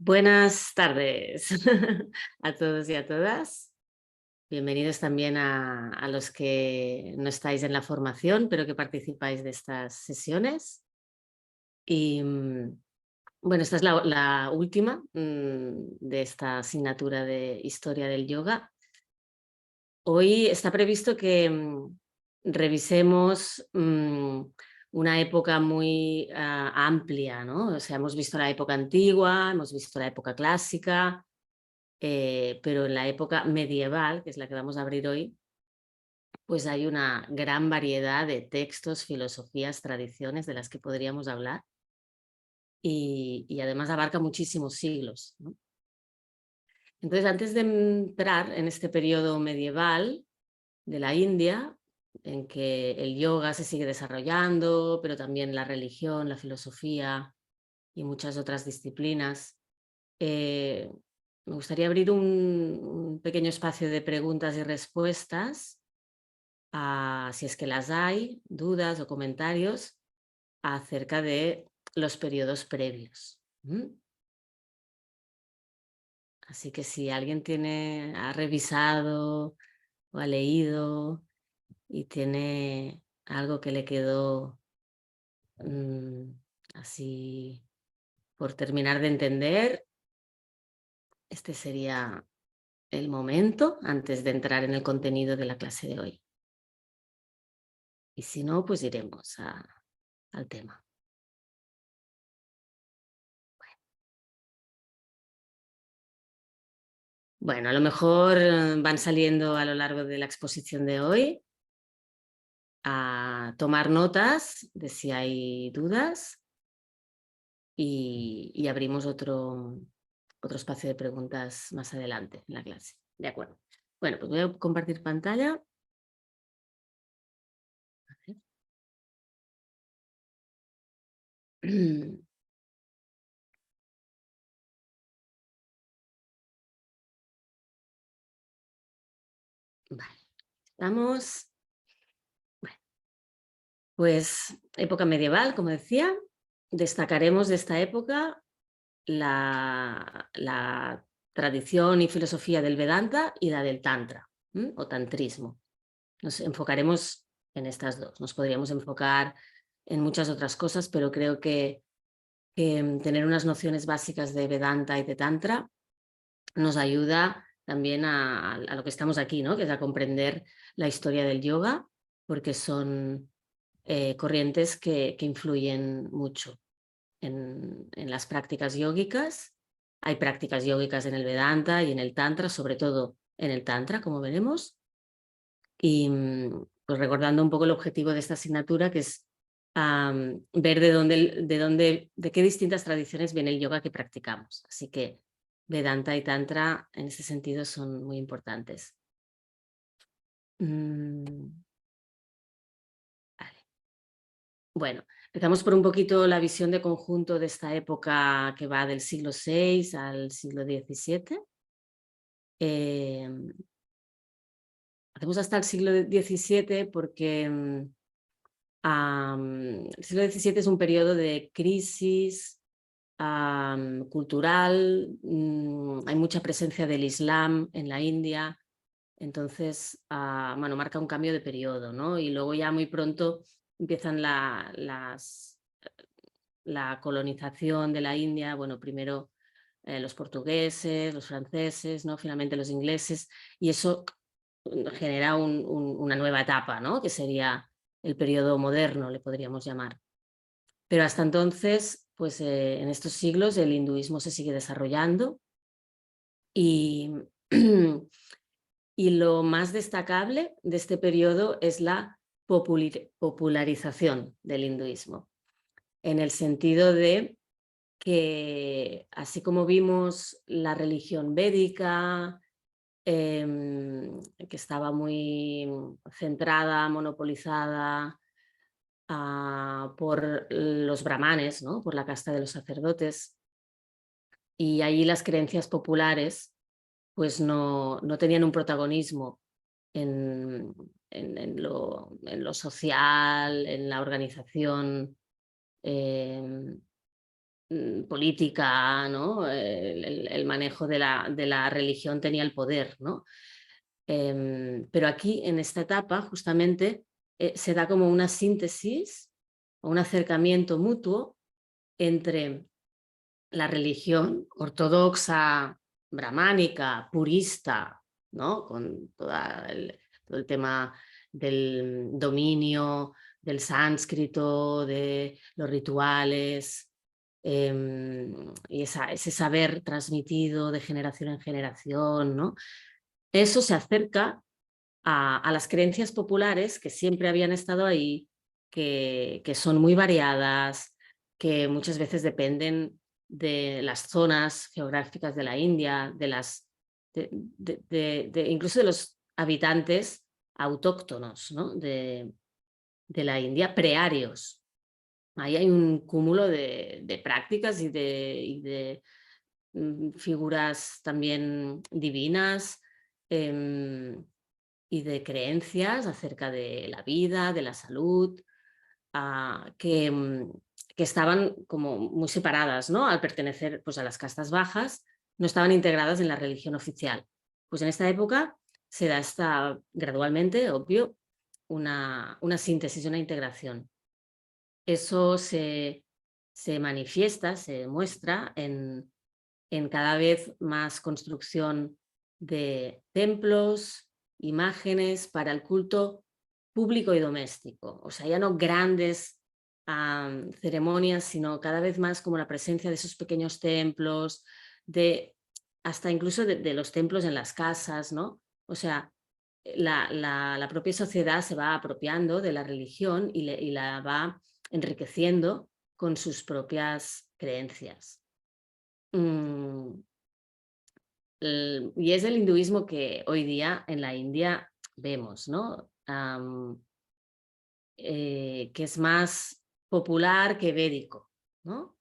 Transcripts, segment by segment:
Buenas tardes a todos y a todas. Bienvenidos también a los que no estáis en la formación, pero que participáis de estas sesiones. Y bueno, esta es la última de esta asignatura de Historia del Yoga. Hoy está previsto que revisemos una época muy amplia, ¿no? O sea, hemos visto la época antigua, hemos visto la época clásica, pero en la época medieval, que es la que vamos a abrir hoy, pues hay una gran variedad de textos, filosofías, tradiciones de las que podríamos hablar y además abarca muchísimos siglos, ¿no? Entonces, antes de entrar en este periodo medieval de la India, en que el yoga se sigue desarrollando, pero también la religión, la filosofía y muchas otras disciplinas, eh, me gustaría abrir un pequeño espacio de preguntas y respuestas, si es que las hay, dudas o comentarios acerca de los periodos previos. Así que si alguien ha revisado o ha leído y tiene algo que le quedó mm, así por terminar de entender, este sería el momento antes de entrar en el contenido de la clase de hoy. Y si no, pues iremos al tema. Bueno, a lo mejor van saliendo a lo largo de la exposición de hoy a tomar notas de si hay dudas y abrimos otro espacio de preguntas más adelante en la clase. De acuerdo. Bueno, pues voy a compartir pantalla. Vale, estamos. Bueno, pues época medieval, como decía, destacaremos de esta época la tradición y filosofía del Vedanta y la del Tantra, o tantrismo. Nos enfocaremos en estas dos. Nos podríamos enfocar en muchas otras cosas, pero creo que tener unas nociones básicas de Vedanta y de Tantra nos ayuda también a lo que estamos aquí, ¿no? Que es a comprender la historia del yoga, porque son corrientes que influyen mucho en las prácticas yógicas. Hay prácticas yógicas en el Vedanta y en el Tantra, sobre todo en el Tantra, como veremos. Y pues recordando un poco el objetivo de esta asignatura, que es ver de qué distintas tradiciones viene el yoga que practicamos. Así que Vedanta y Tantra en ese sentido son muy importantes. Vale. Bueno, empezamos por un poquito la visión de conjunto de esta época que va del siglo VI al siglo XVII. Hacemos hasta el siglo XVII porque el siglo XVII es un periodo de crisis cultural, hay mucha presencia del Islam en la India, entonces bueno, marca un cambio de periodo, ¿no? Y luego ya muy pronto empiezan la colonización de la India, bueno, primero los portugueses, los franceses, ¿no? Finalmente los ingleses, y eso genera una nueva etapa, ¿no? Que sería el periodo moderno, le podríamos llamar. Pero hasta entonces, pues en estos siglos el hinduismo se sigue desarrollando y, y lo más destacable de este periodo es la popularización del hinduismo, en el sentido de que así como vimos la religión védica, que estaba muy centrada, monopolizada por los brahmanes, ¿no? Por la casta de los sacerdotes, y allí las creencias populares pues no tenían un protagonismo en, en lo social, en la organización política, ¿no? El manejo de la religión tenía el poder, ¿no? Pero aquí, en esta etapa, justamente, se da como una síntesis o un acercamiento mutuo entre la religión ortodoxa, brahmánica, purista, ¿no? Con todo el tema del dominio del sánscrito, de los rituales, y ese saber transmitido de generación en generación, ¿no? Eso se acerca a las creencias populares que siempre habían estado ahí, que son muy variadas, que muchas veces dependen de las zonas geográficas de la India, incluso de los habitantes autóctonos, ¿no? de la India, prearios. Ahí hay un cúmulo de prácticas y de figuras también divinas, y de creencias acerca de la vida, de la salud, que estaban como muy separadas, ¿no? Al pertenecer, pues, a las castas bajas, no estaban integradas en la religión oficial. Pues en esta época se da gradualmente, obvio, una síntesis, una integración. Eso se manifiesta, se muestra en cada vez más construcción de templos, imágenes para el culto público y doméstico. O sea, ya no grandes ceremonias, sino cada vez más como la presencia de esos pequeños templos, hasta incluso de los templos en las casas, ¿no? O sea, la propia sociedad se va apropiando de la religión y la va enriqueciendo con sus propias creencias. Y es el hinduismo que hoy día en la India vemos, ¿no? Que es más popular que védico, ¿no?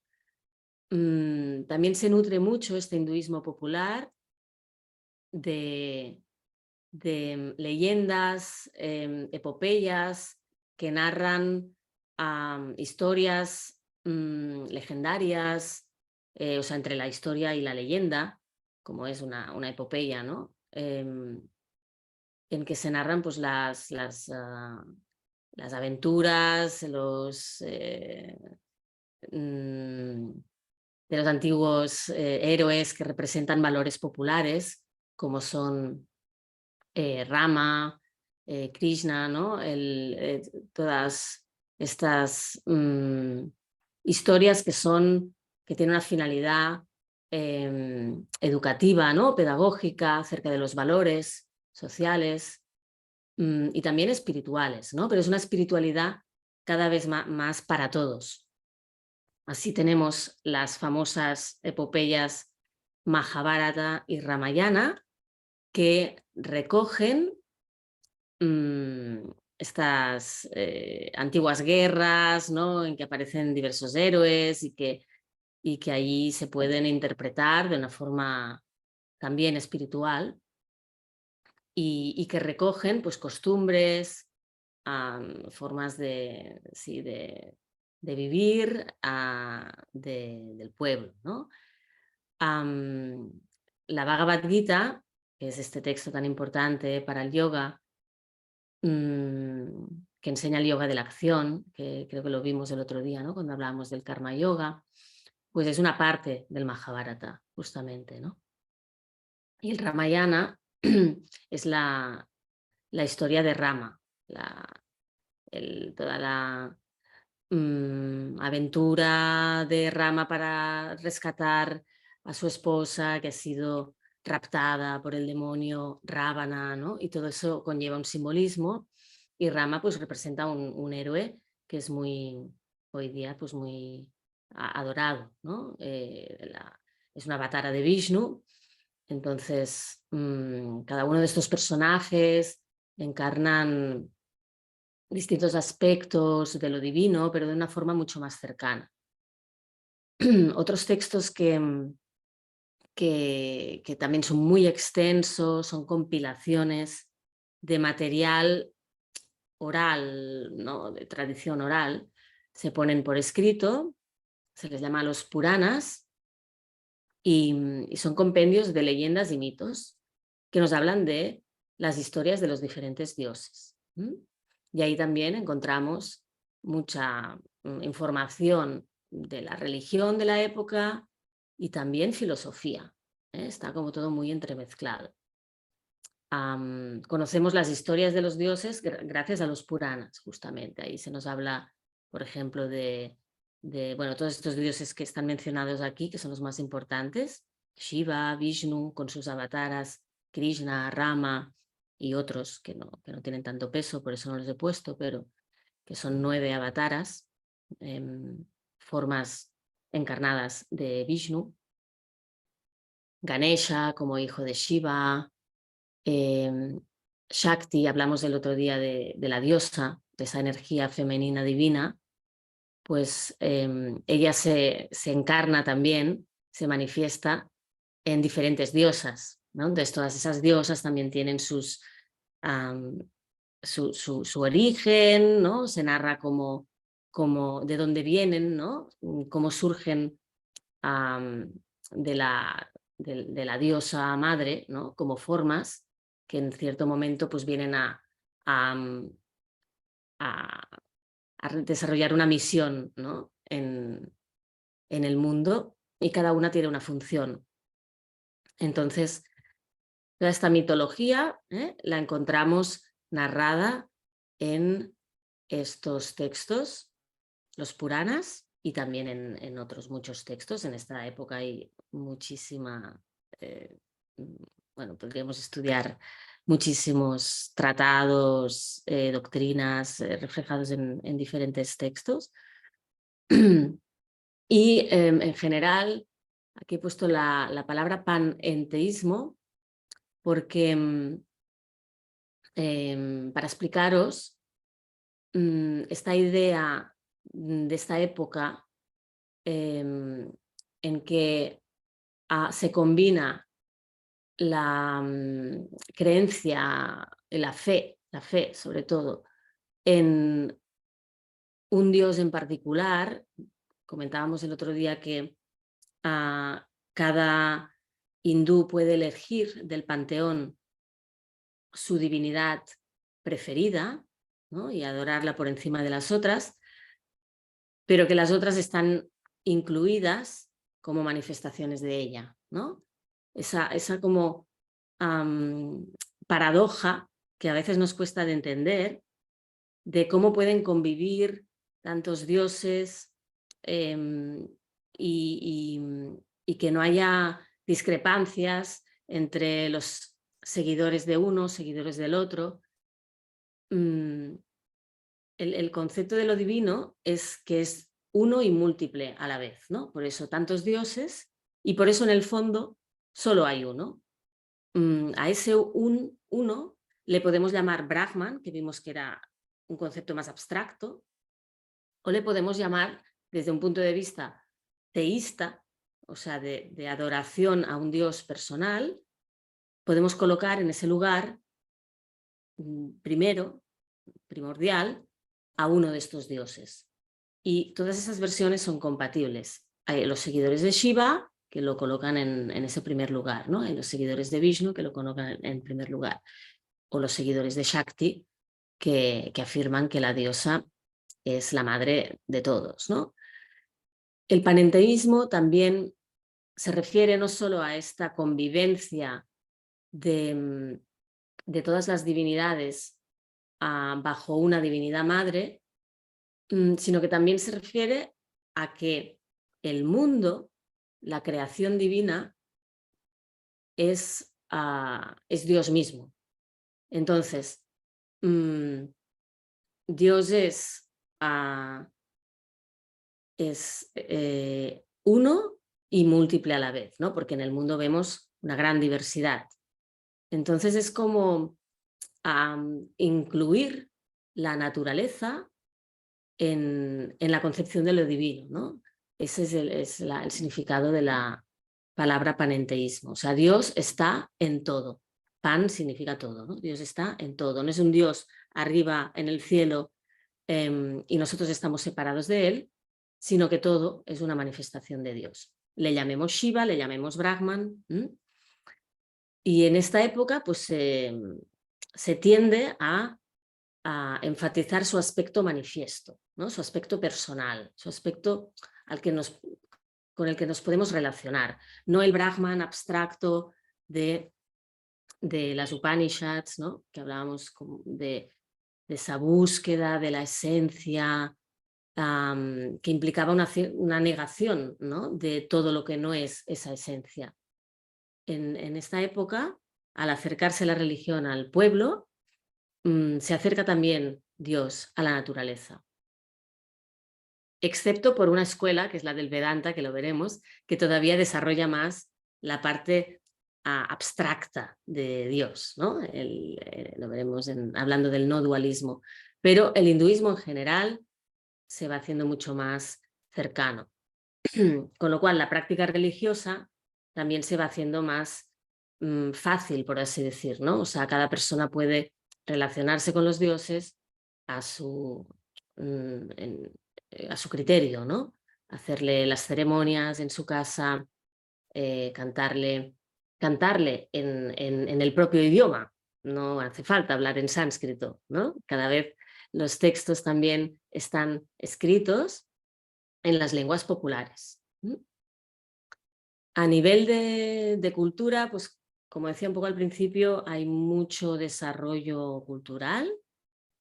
También se nutre mucho este hinduismo popular de leyendas, epopeyas que narran historias legendarias, o sea, entre la historia y la leyenda, como es una epopeya, ¿no? En que se narran pues, las aventuras, de los antiguos héroes que representan valores populares, como son Rama, Krishna, ¿no? Todas estas historias que tienen una finalidad educativa, ¿no? Pedagógica, acerca de los valores sociales y también espirituales, ¿no? Pero es una espiritualidad cada vez más para todos. Así tenemos las famosas epopeyas Mahabharata y Ramayana, que recogen estas antiguas guerras, ¿no? En que aparecen diversos héroes y que allí se pueden interpretar de una forma también espiritual y que recogen pues, costumbres, formas sí, de vivir del pueblo, ¿no? La Bhagavad Gita, que es este texto tan importante para el yoga, que enseña el yoga de la acción, que creo que lo vimos el otro día, ¿no? Cuando hablábamos del karma yoga, pues es una parte del Mahabharata, justamente, ¿no? Y el Ramayana es la historia de Rama, toda la aventura de Rama para rescatar a su esposa que ha sido raptada por el demonio Ravana, ¿no? Y todo eso conlleva un simbolismo y Rama pues representa un héroe que es hoy día pues muy adorado, ¿no? Es una avatara de Vishnu, entonces cada uno de estos personajes encarnan distintos aspectos de lo divino, pero de una forma mucho más cercana. Otros textos que también son muy extensos, son compilaciones de material oral, ¿no? De tradición oral, se ponen por escrito, se les llama los Puranas, y son compendios de leyendas y mitos que nos hablan de las historias de los diferentes dioses. Y ahí también encontramos mucha información de la religión de la época y también filosofía. Está como todo muy entremezclado. Conocemos las historias de los dioses gracias a los Puranas, justamente. Ahí se nos habla, por ejemplo, de bueno, todos estos dioses que están mencionados aquí, que son los más importantes: Shiva, Vishnu, con sus avataras, Krishna, Rama y otros que no tienen tanto peso, por eso no los he puesto, pero que son 9 avataras, formas encarnadas de Vishnu. Ganesha como hijo de Shiva, Shakti, hablamos el otro día de la diosa, de esa energía femenina divina, pues ella se encarna también, se manifiesta en diferentes diosas, ¿no? Entonces todas esas diosas también tienen su origen, ¿no? Se narra como de dónde vienen, ¿no? Cómo surgen de la diosa madre, ¿no? Como formas que en cierto momento pues vienen a desarrollar una misión, ¿no? en el mundo, y cada una tiene una función. Entonces, toda esta mitología la encontramos narrada en estos textos, los Puranas, y también en otros muchos textos. En esta época hay muchísima, bueno, podríamos estudiar muchísimos tratados, doctrinas reflejados en diferentes textos. Y en general, aquí he puesto la palabra panenteísmo porque para explicaros esta idea de esta época en que se combina la creencia, la fe sobre todo, en un dios en particular. Comentábamos el otro día que cada hindú puede elegir del panteón su divinidad preferida, ¿no? Y adorarla por encima de las otras, pero que las otras están incluidas como manifestaciones de ella, ¿no? Esa como paradoja que a veces nos cuesta de entender, de cómo pueden convivir tantos dioses y que no haya discrepancias entre los seguidores de uno, seguidores del otro. El concepto de lo divino es que es uno y múltiple a la vez, ¿no? Por eso tantos dioses, y por eso en el fondo solo hay uno. A ese uno le podemos llamar Brahman, que vimos que era un concepto más abstracto, o le podemos llamar, desde un punto de vista teísta, o sea, de adoración a un dios personal, podemos colocar en ese lugar primordial, a uno de estos dioses. Y todas esas versiones son compatibles. Hay los seguidores de Shiva, que lo colocan en ese primer lugar, ¿no? Hay los seguidores de Vishnu, que lo colocan en primer lugar, o los seguidores de Shakti, que afirman que la diosa es la madre de todos, ¿no? El panenteísmo también se refiere no solo a esta convivencia de todas las divinidades bajo una divinidad madre, sino que también se refiere a que el mundo, la creación divina, es Dios mismo. Entonces, Dios es uno y múltiple a la vez, ¿no? Porque en el mundo vemos una gran diversidad. Entonces es como incluir la naturaleza en la concepción de lo divino, ¿no? Ese es el significado de la palabra panenteísmo. O sea, Dios está en todo. Pan significa todo, ¿no? Dios está en todo. No es un Dios arriba en el cielo y nosotros estamos separados de él, sino que todo es una manifestación de Dios. Le llamemos Shiva, le llamemos Brahman. Y en esta época pues, se tiende a enfatizar su aspecto manifiesto, ¿no? Su aspecto personal, su aspecto con el que nos podemos relacionar, no el Brahman abstracto de las Upanishads, ¿no? Que hablábamos de esa búsqueda de la esencia, que implicaba una negación, ¿no? De todo lo que no es esa esencia. En esta época, al acercarse la religión al pueblo, se acerca también Dios a la naturaleza. Excepto por una escuela, que es la del Vedanta, que lo veremos, que todavía desarrolla más la parte abstracta de Dios, ¿no? Lo veremos hablando del no dualismo. Pero el hinduismo en general se va haciendo mucho más cercano. Con lo cual, la práctica religiosa también se va haciendo más fácil, por así decir, ¿no? O sea, cada persona puede relacionarse con los dioses a su criterio, ¿no? Hacerle las ceremonias en su casa, cantarle en el propio idioma. No hace falta hablar en sánscrito, ¿no? Cada vez los textos también están escritos en las lenguas populares. A nivel de cultura, pues como decía un poco al principio, hay mucho desarrollo cultural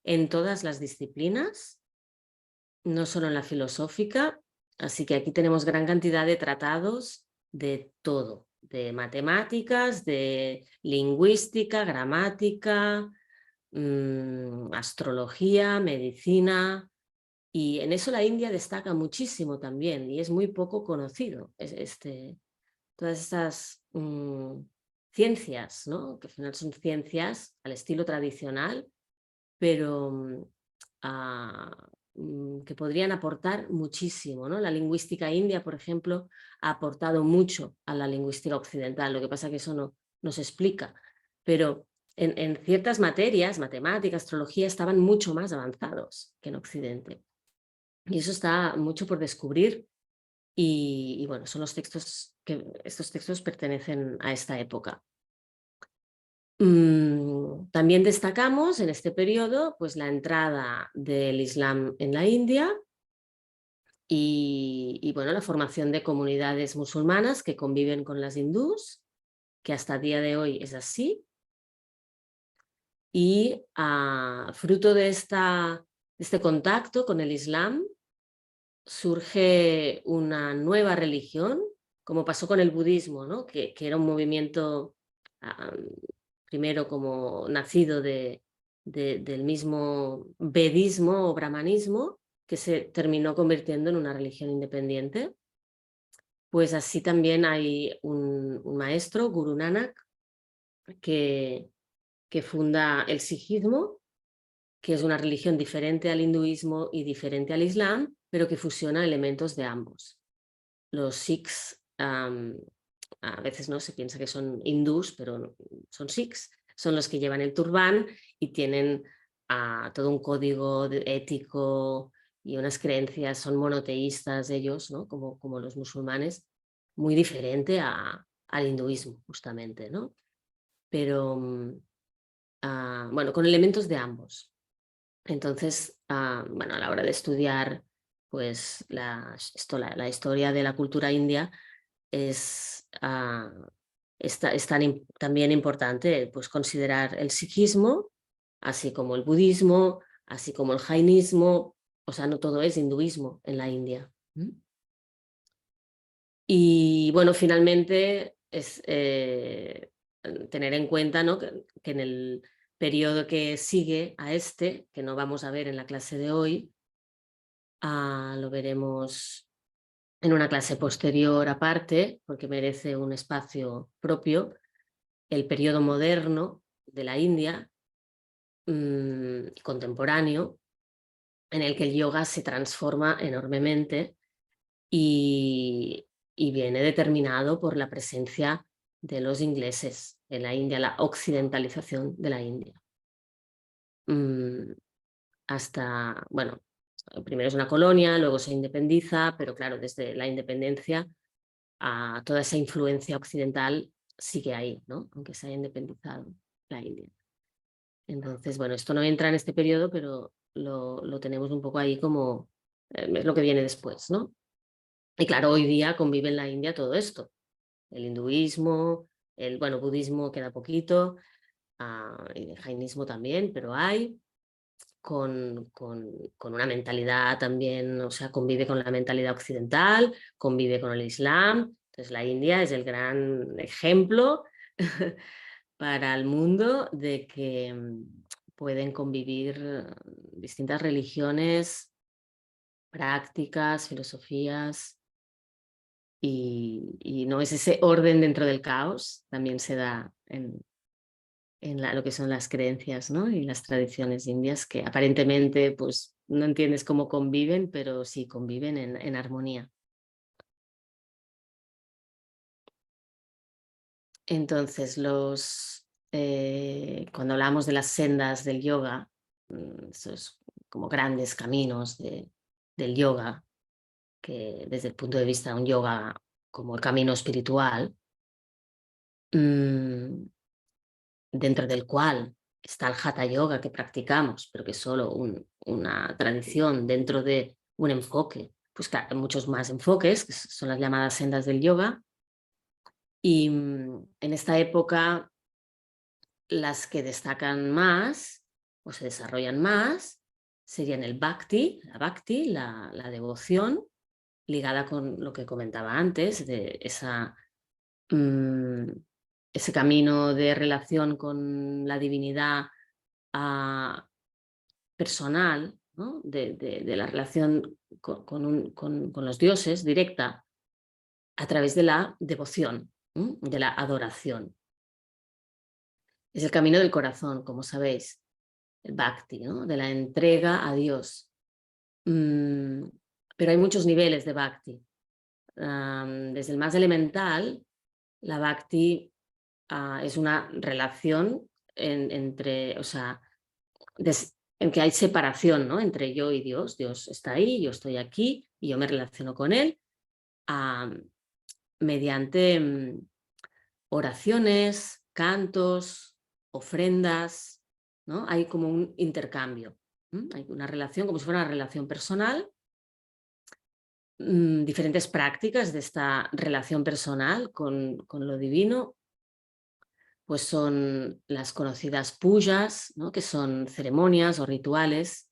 en todas las disciplinas, no solo en la filosófica, así que aquí tenemos gran cantidad de tratados de todo, de matemáticas, de lingüística, gramática, astrología, medicina, y en eso la India destaca muchísimo también y es muy poco conocido. Todas estas ciencias, ¿no? Que al final son ciencias al estilo tradicional, pero que podrían aportar muchísimo, ¿no? La lingüística india, por ejemplo, ha aportado mucho a la lingüística occidental, lo que pasa es que eso no se explica, pero en ciertas materias, matemática, astrología, estaban mucho más avanzados que en Occidente. Y eso está mucho por descubrir y bueno, son los textos estos textos pertenecen a esta época. También destacamos en este periodo pues, la entrada del Islam en la India y bueno, la formación de comunidades musulmanas que conviven con las hindús, que hasta el día de hoy es así. Y fruto de este contacto con el Islam surge una nueva religión, como pasó con el budismo, ¿no? que era un movimiento primero como nacido del mismo vedismo o brahmanismo, que se terminó convirtiendo en una religión independiente. Pues así también hay un maestro, Guru Nanak, que funda el sijismo, que es una religión diferente al hinduismo y diferente al islam, pero que fusiona elementos de ambos. Los sikhs, a veces no se piensa que son hindús, pero no, son sikhs, son los que llevan el turbán y tienen todo un código ético y unas creencias, son monoteístas ellos, ¿no? como los musulmanes, muy diferente al hinduismo, justamente, ¿no? Pero, bueno, con elementos de ambos. Entonces, bueno, a la hora de estudiar pues, la historia de la cultura india es también importante pues, considerar el sikhismo, así como el budismo, así como el jainismo, o sea, no todo es hinduismo en la India. Y bueno, finalmente es tener en cuenta, ¿no? que en el periodo que sigue a este, que no vamos a ver en la clase de hoy, lo veremos en una clase posterior aparte, porque merece un espacio propio, el periodo moderno de la India, contemporáneo, en el que el yoga se transforma enormemente y viene determinado por la presencia de los ingleses en la India, la occidentalización de la India. Hasta, bueno, primero es una colonia, luego se independiza, pero claro, desde la independencia a toda esa influencia occidental sigue ahí, ¿no? Aunque se haya independizado la India. Entonces, bueno, esto no entra en este periodo, pero lo tenemos un poco ahí como es lo que viene después, ¿no? Y claro, hoy día convive en la India todo esto, el hinduismo, bueno, budismo queda poquito, y el jainismo también, pero hay, con una mentalidad también, o sea, convive con la mentalidad occidental, convive con el Islam. Entonces la India es el gran ejemplo para el mundo de que pueden convivir distintas religiones, prácticas, filosofías, y no es ese orden dentro del caos, también se da en lo que son las creencias, ¿no? Y las tradiciones indias, que aparentemente pues, no entiendes cómo conviven, pero sí conviven en armonía. Entonces, cuando hablamos de las sendas del yoga, esos como grandes caminos del yoga, que desde el punto de vista de un yoga como el camino espiritual, mmm, dentro del cual está el Hatha Yoga que practicamos, pero que es solo una tradición dentro de un enfoque. Pues claro, hay muchos más enfoques, que son las llamadas sendas del yoga, y en esta época las que destacan más o se desarrollan más serían el bhakti, la devoción, ligada con lo que comentaba antes, de ese camino de relación con la divinidad personal, ¿no? de la relación con los dioses directa a través de la devoción, de la adoración. Es el camino del corazón, como sabéis, el bhakti, ¿no? De la entrega a Dios. Pero hay muchos niveles de bhakti. Desde el más elemental, la bhakti es una relación entre, o sea, en que hay separación, ¿no? Entre yo y Dios. Dios está ahí, yo estoy aquí y yo me relaciono con Él mediante oraciones, cantos, ofrendas, ¿no? Hay como un intercambio. Hay una relación, como si fuera una relación personal, diferentes prácticas de esta relación personal con lo divino, pues son las conocidas pujas, ¿no? Que son ceremonias o rituales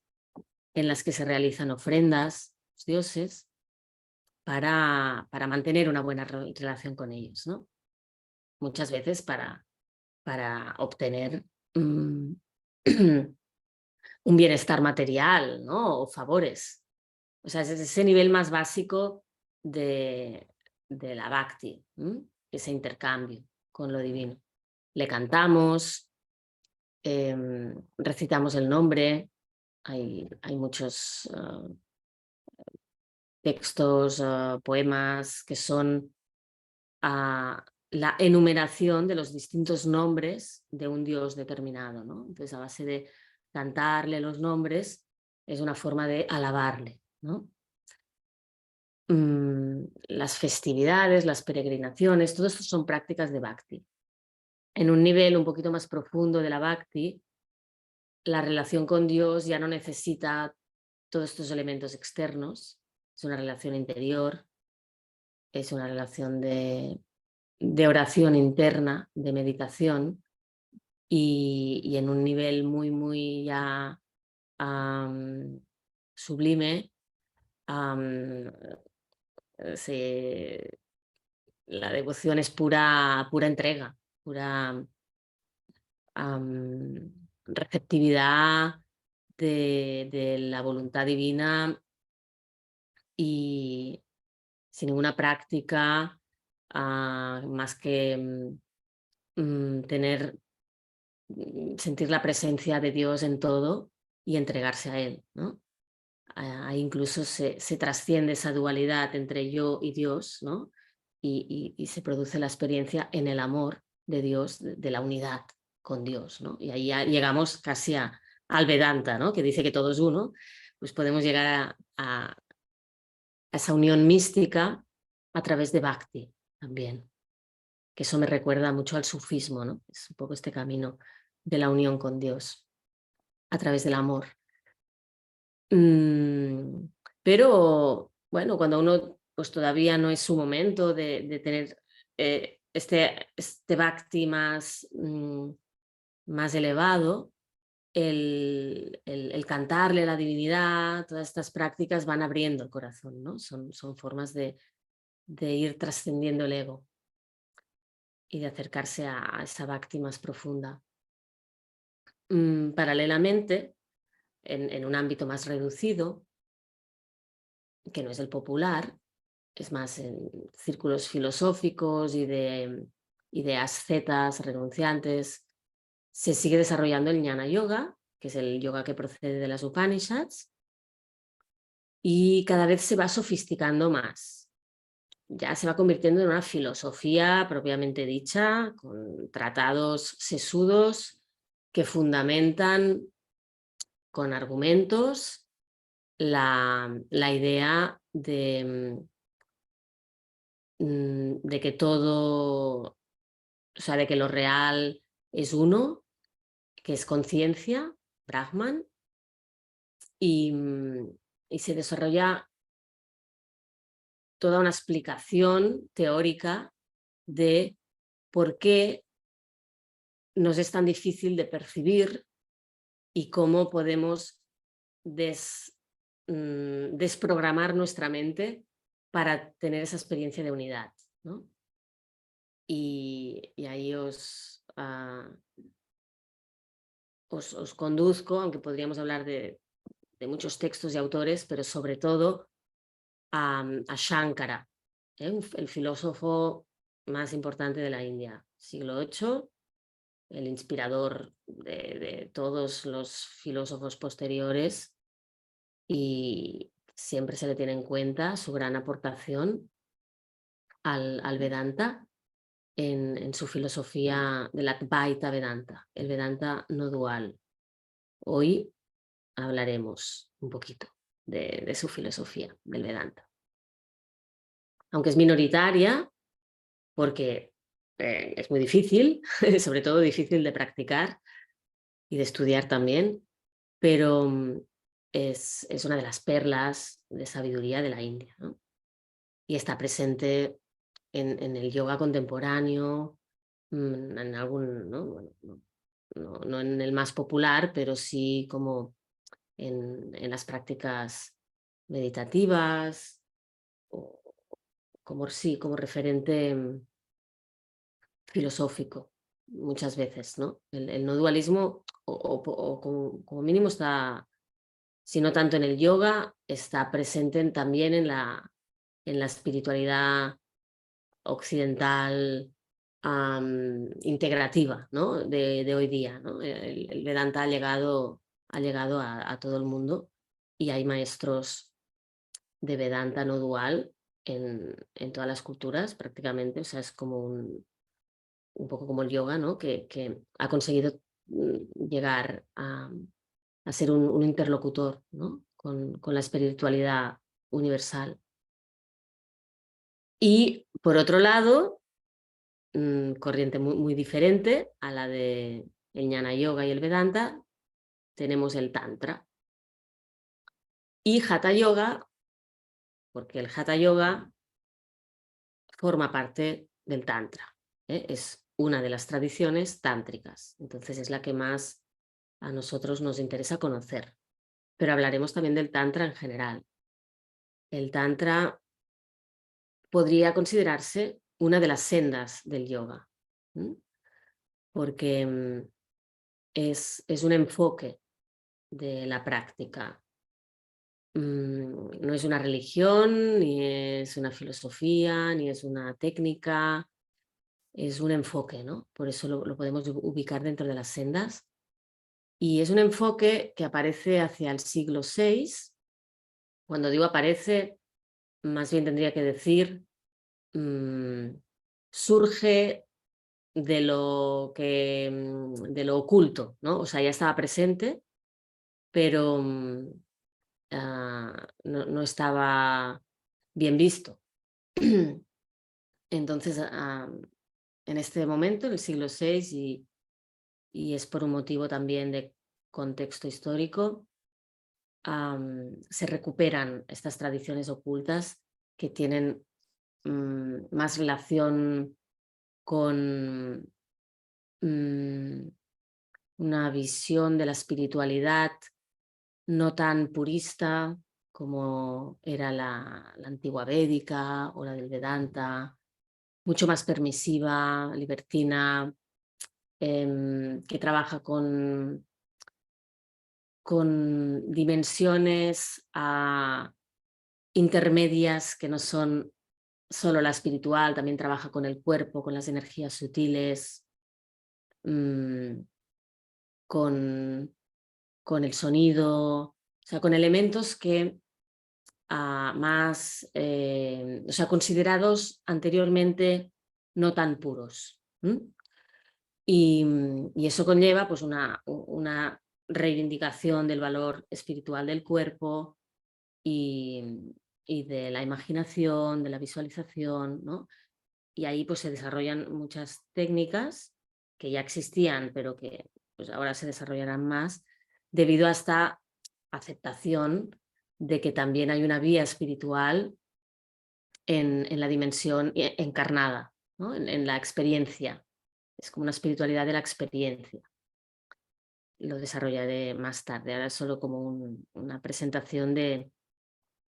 en las que se realizan ofrendas a los dioses para mantener una buena relación con ellos, ¿no? Muchas veces para obtener un bienestar material, ¿no? O favores. O sea, es ese nivel más básico de la bhakti, ese intercambio con lo divino. Le cantamos, recitamos el nombre, hay muchos textos, poemas que son la enumeración de los distintos nombres de un dios determinado, ¿no? Entonces, a base de cantarle los nombres, es una forma de alabarle, ¿no? Las festividades, las peregrinaciones, todo esto son prácticas de bhakti. En un nivel un poquito más profundo de la bhakti, la relación con Dios ya no necesita todos estos elementos externos, es una relación interior, es una relación de oración interna, de meditación, y en un nivel muy, muy ya sublime, la devoción es pura entrega, pura receptividad de la voluntad divina y sin ninguna práctica más que sentir la presencia de Dios en todo y entregarse a Él, ¿no? Ahí incluso se trasciende esa dualidad entre yo y Dios, ¿no? Y se produce la experiencia en el amor de Dios, de la unidad con Dios, ¿no? Y ahí ya llegamos casi al Vedanta, ¿no? Que dice que todo es uno, pues podemos llegar a esa unión mística a través de Bhakti también, que eso me recuerda mucho al sufismo, ¿no? Es un poco este camino de la unión con Dios a través del amor. Pero bueno, cuando uno pues todavía no es su momento de tener este Bhakti más elevado, el cantarle a la divinidad, todas estas prácticas van abriendo el corazón, ¿no? Son formas de ir trascendiendo el ego y de acercarse a esa Bhakti más profunda. Paralelamente, en un ámbito más reducido, que no es el popular, es más en círculos filosóficos y de ascetas renunciantes, se sigue desarrollando el Jnana Yoga, que es el yoga que procede de las Upanishads, y cada vez se va sofisticando más. Ya se va convirtiendo en una filosofía propiamente dicha, con tratados sesudos que fundamentan con argumentos la idea de que todo, o sea, de que lo real es uno, que es conciencia, Brahman, y se desarrolla toda una explicación teórica de por qué nos es tan difícil de percibir y cómo podemos desprogramar nuestra mente para tener esa experiencia de unidad, ¿no? Y ahí os conduzco, aunque podríamos hablar de muchos textos y autores, pero sobre todo a Shankara, el filósofo más importante de la India, siglo VIII, el inspirador de todos los filósofos posteriores, y siempre se le tiene en cuenta su gran aportación al Vedanta en su filosofía del Advaita Vedanta, el Vedanta no dual. Hoy hablaremos un poquito de su filosofía del Vedanta. Aunque es minoritaria, porque es muy difícil, sobre todo difícil de practicar y de estudiar también, pero es una de las perlas de sabiduría de la India, ¿no? Y está presente en el yoga contemporáneo, en algún, ¿no? Bueno, no en el más popular, pero sí como en las prácticas meditativas, o como referente filosófico muchas veces, ¿no? El no dualismo, o como mínimo está, si no tanto en el yoga, está presente también en la espiritualidad occidental integrativa, ¿no? de hoy día, ¿no? El Vedanta ha llegado a todo el mundo, y hay maestros de Vedanta no dual en todas las culturas prácticamente. O sea, es como un poco como el yoga, ¿no? Que ha conseguido llegar a ser un interlocutor, ¿no? con la espiritualidad universal. Y por otro lado, corriente muy diferente a la de el Jnana Yoga y el Vedanta, tenemos el Tantra y Hatha Yoga, porque el Hatha Yoga forma parte del Tantra, es una de las tradiciones tántricas, entonces es la que más a nosotros nos interesa conocer. Pero hablaremos también del Tantra en general. El Tantra podría considerarse una de las sendas del yoga, porque es un enfoque de la práctica. No es una religión, ni es una filosofía, ni es una técnica, es un enfoque, ¿no? Por eso lo podemos ubicar dentro de las sendas. Y es un enfoque que aparece hacia el siglo VI. Cuando digo aparece, más bien tendría que decir surge de lo oculto, ¿no? O sea, ya estaba presente, pero no estaba bien visto. Entonces, en este momento, en el siglo VI, y es por un motivo también de contexto histórico, se recuperan estas tradiciones ocultas que tienen más relación con una visión de la espiritualidad no tan purista como era la antigua védica o la del Vedanta, mucho más permisiva, libertina, que trabaja con dimensiones intermedias que no son solo la espiritual, también trabaja con el cuerpo, con las energías sutiles, con el sonido, o sea, con elementos que más, o sea, considerados anteriormente no tan puros. Y eso conlleva pues una reivindicación del valor espiritual del cuerpo y de la imaginación, de la visualización, ¿no? Y ahí pues se desarrollan muchas técnicas que ya existían, pero que pues ahora se desarrollarán más debido a esta aceptación de que también hay una vía espiritual en la dimensión encarnada, ¿no? En la experiencia. Es como una espiritualidad de la experiencia. Lo desarrollaré más tarde. Ahora es solo como una presentación de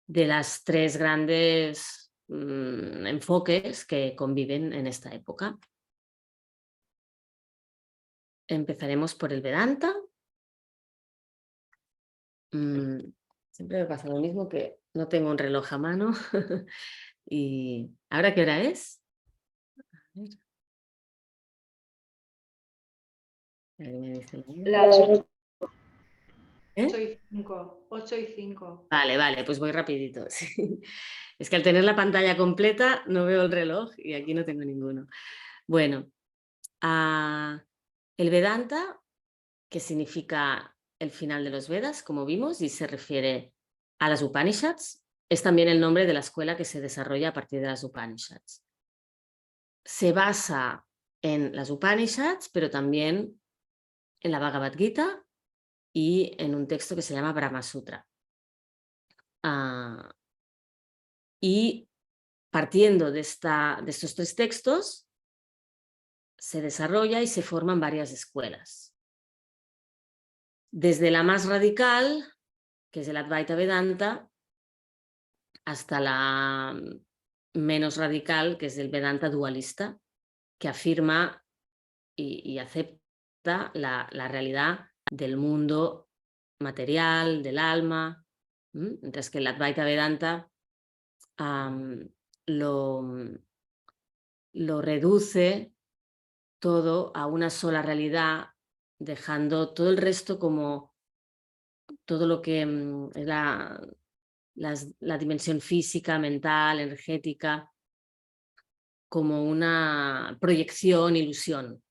las tres grandes enfoques que conviven en esta época. Empezaremos por el Vedanta. Siempre me pasa lo mismo, que no tengo un reloj a mano. ¿Y ahora qué hora es? A ver. Alguien me dice la hora. Las 8 ¿Eh? y 5. 8 y 5. Vale, pues voy rapidito. Sí. Es que al tener la pantalla completa no veo el reloj y aquí no tengo ninguno. Bueno, el Vedanta, que significa el final de los Vedas, como vimos, y se refiere a las Upanishads, es también el nombre de la escuela que se desarrolla a partir de las Upanishads. Se basa en las Upanishads, pero también en la Bhagavad Gita y en un texto que se llama Brahma Sutra. Y partiendo de estos tres textos, se desarrolla y se forman varias escuelas. Desde la más radical, que es el Advaita Vedanta, hasta la menos radical, que es el Vedanta dualista, que afirma y acepta la realidad del mundo material, del alma, mientras que el Advaita Vedanta lo reduce todo a una sola realidad, dejando todo el resto como todo lo que es la dimensión física, mental, energética, como una proyección, ilusión.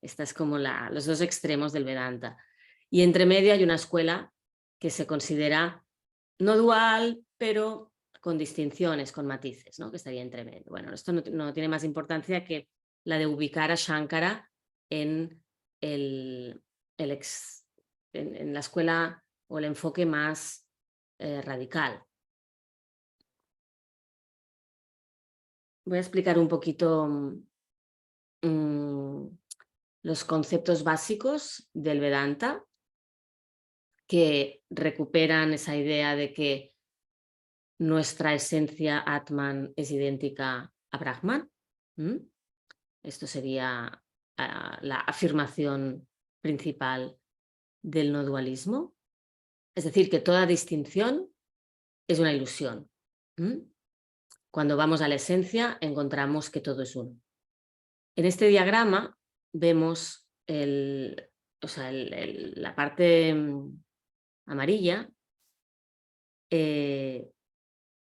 Esta es como los dos extremos del Vedanta. Y entre medio hay una escuela que se considera no dual, pero con distinciones, con matices, ¿no? Que estaría entre medio. Bueno, esto no tiene más importancia que la de ubicar a Shankara en, en la escuela o el enfoque más radical. Voy a explicar un poquito los conceptos básicos del Vedanta, que recuperan esa idea de que nuestra esencia Atman es idéntica a Brahman. Esto sería la afirmación principal del no dualismo. Es decir, que toda distinción es una ilusión. Cuando vamos a la esencia encontramos que todo es uno. En este diagrama vemos la parte amarilla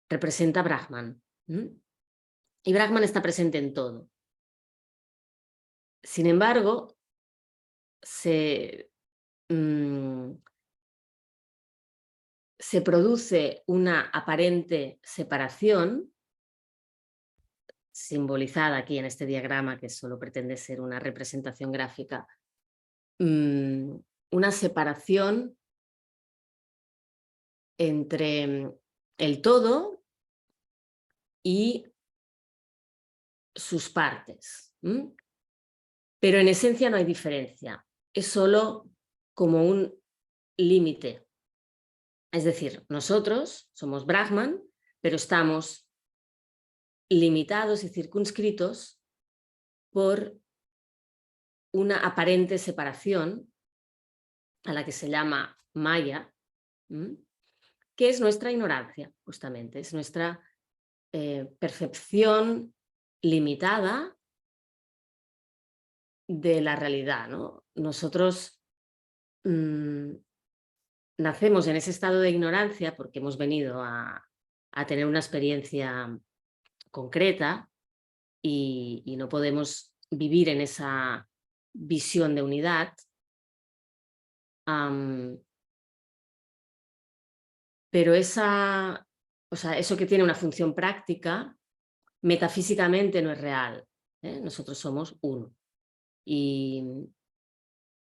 representa Brahman. Y Brahman está presente en todo. Sin embargo, se produce una aparente separación, simbolizada aquí en este diagrama, que solo pretende ser una representación gráfica, una separación entre el todo y sus partes. Pero en esencia no hay diferencia, es solo como un límite. Es decir, nosotros somos Brahman, pero estamos limitados y circunscritos por una aparente separación a la que se llama Maya, que es nuestra ignorancia, justamente, es nuestra percepción limitada de la realidad, ¿no? Nosotros nacemos en ese estado de ignorancia porque hemos venido a tener una experiencia concreta y no podemos vivir en esa visión de unidad. Pero eso que tiene una función práctica, metafísicamente no es real. Nosotros somos uno. Y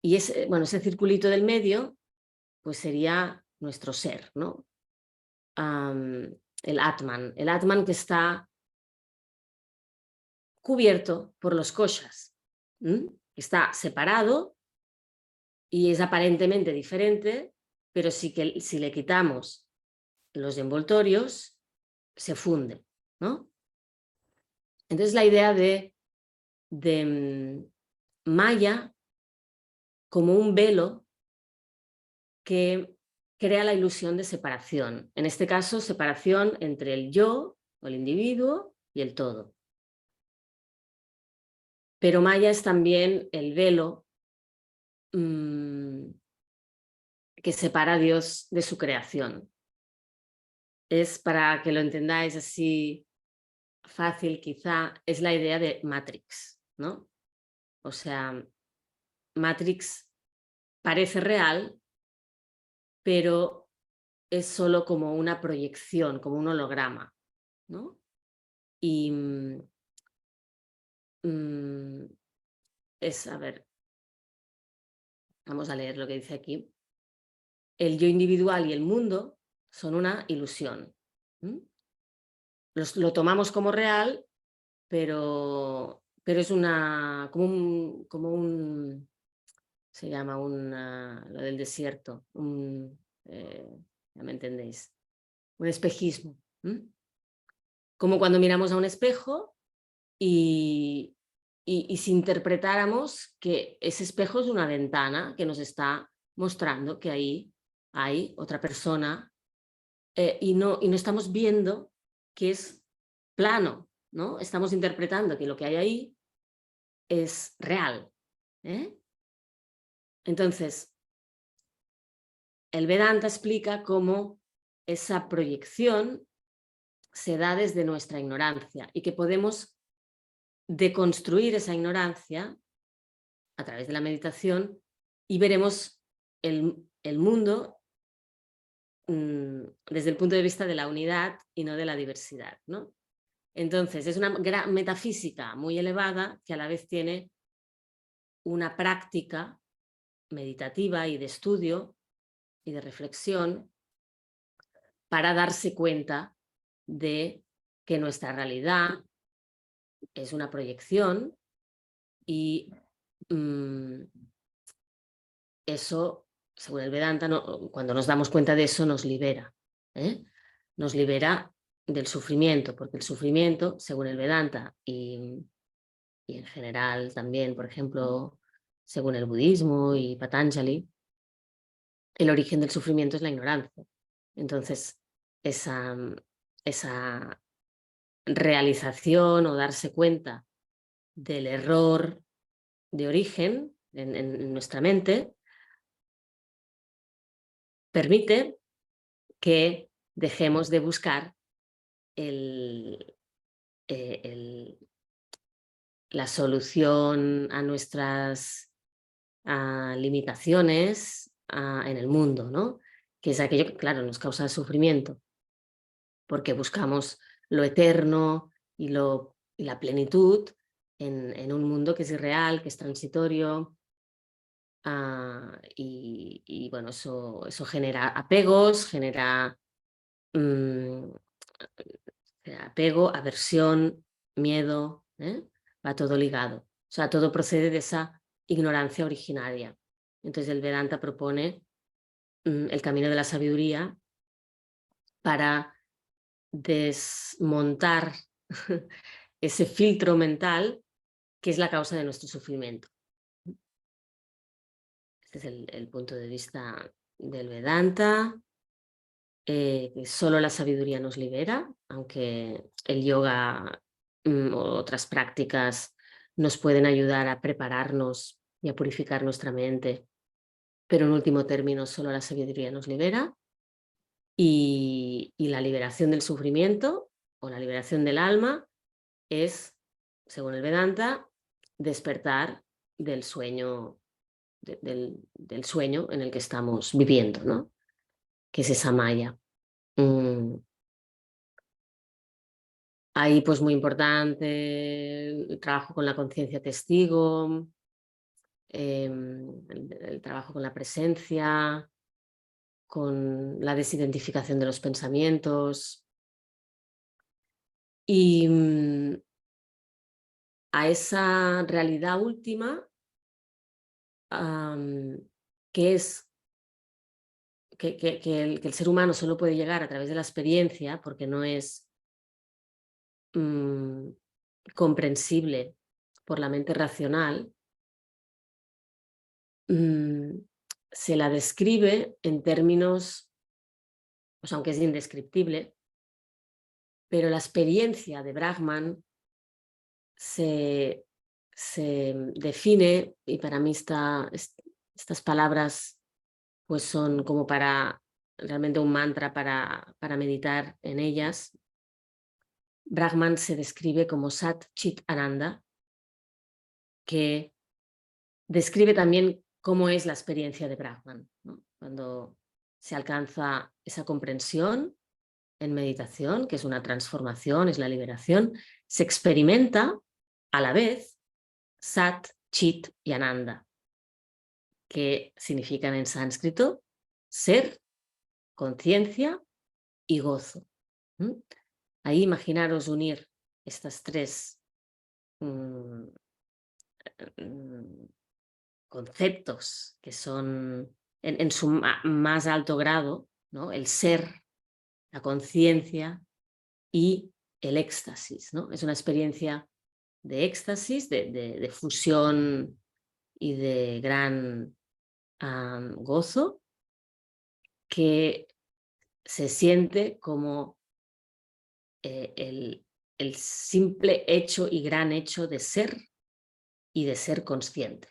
ese circulito del medio pues sería nuestro ser, ¿no? El Atman que está cubierto por los koshas, está separado y es aparentemente diferente, pero si le quitamos los envoltorios, se funde, ¿no? Entonces la idea de Maya como un velo que crea la ilusión de separación. En este caso, separación entre el yo, o el individuo, y el todo. Pero Maya es también el velo que separa a Dios de su creación. Es, para que lo entendáis así fácil quizá, es la idea de Matrix, ¿no? O sea, Matrix parece real, pero es solo como una proyección, como un holograma, ¿no? Y a ver, vamos a leer lo que dice aquí. El yo individual y el mundo son una ilusión. Lo tomamos como real, pero es se llama lo del desierto, ya me entendéis, un espejismo. Como cuando miramos a un espejo y si interpretáramos que ese espejo es una ventana que nos está mostrando que ahí hay otra persona y no estamos viendo que es plano, ¿no? Estamos interpretando que lo que hay ahí es real. Entonces, el Vedanta explica cómo esa proyección se da desde nuestra ignorancia y que podemos deconstruir esa ignorancia a través de la meditación y veremos el mundo desde el punto de vista de la unidad y no de la diversidad, ¿no? Entonces, es una metafísica muy elevada que a la vez tiene una práctica meditativa y de estudio y de reflexión para darse cuenta de que nuestra realidad es una proyección y eso, según el Vedanta, cuando nos damos cuenta de eso, nos libera. Nos libera del sufrimiento, porque el sufrimiento, según el Vedanta y en general también, por ejemplo, según el budismo y Patanjali, el origen del sufrimiento es la ignorancia. Entonces, esa realización o darse cuenta del error de origen en nuestra mente permite que dejemos de buscar la solución a nuestras limitaciones en el mundo, ¿no? que es aquello que, claro, nos causa sufrimiento, porque buscamos lo eterno y la plenitud en un mundo que es irreal, que es transitorio, y bueno, eso genera apegos, genera apego, aversión, miedo, va todo ligado. O sea, todo procede de esa ignorancia originaria. Entonces el Vedanta propone el camino de la sabiduría para desmontar ese filtro mental que es la causa de nuestro sufrimiento. Este es el punto de vista del Vedanta, que solo la sabiduría nos libera, aunque el yoga o otras prácticas nos pueden ayudar a prepararnos y a purificar nuestra mente, pero en último término solo la sabiduría nos libera. Y la liberación del sufrimiento o la liberación del alma es, según el Vedanta, despertar del sueño, del sueño en el que estamos viviendo, ¿no? Que es esa maya. Ahí pues muy importante el trabajo con la conciencia testigo, el trabajo con la presencia, con la desidentificación de los pensamientos. Y a esa realidad última, que es que el ser humano solo puede llegar a través de la experiencia, porque no es comprensible por la mente racional, se la describe en términos, pues aunque es indescriptible, pero la experiencia de Brahman se define, y para mí estas palabras pues son como para realmente un mantra para meditar en ellas. Brahman se describe como Sat Chit Ananda, que describe también cómo es la experiencia de Brahman, ¿no? Cuando se alcanza esa comprensión en meditación, que es una transformación, es la liberación, se experimenta a la vez Sat, Chit y Ananda, que significan en sánscrito ser, conciencia y gozo. Ahí imaginaros unir estas tres conceptos que son en su más alto grado, ¿no? El ser, la conciencia y el éxtasis, ¿no? Es una experiencia de éxtasis, de fusión y de gran gozo que se siente como el simple hecho y gran hecho de ser y de ser consciente.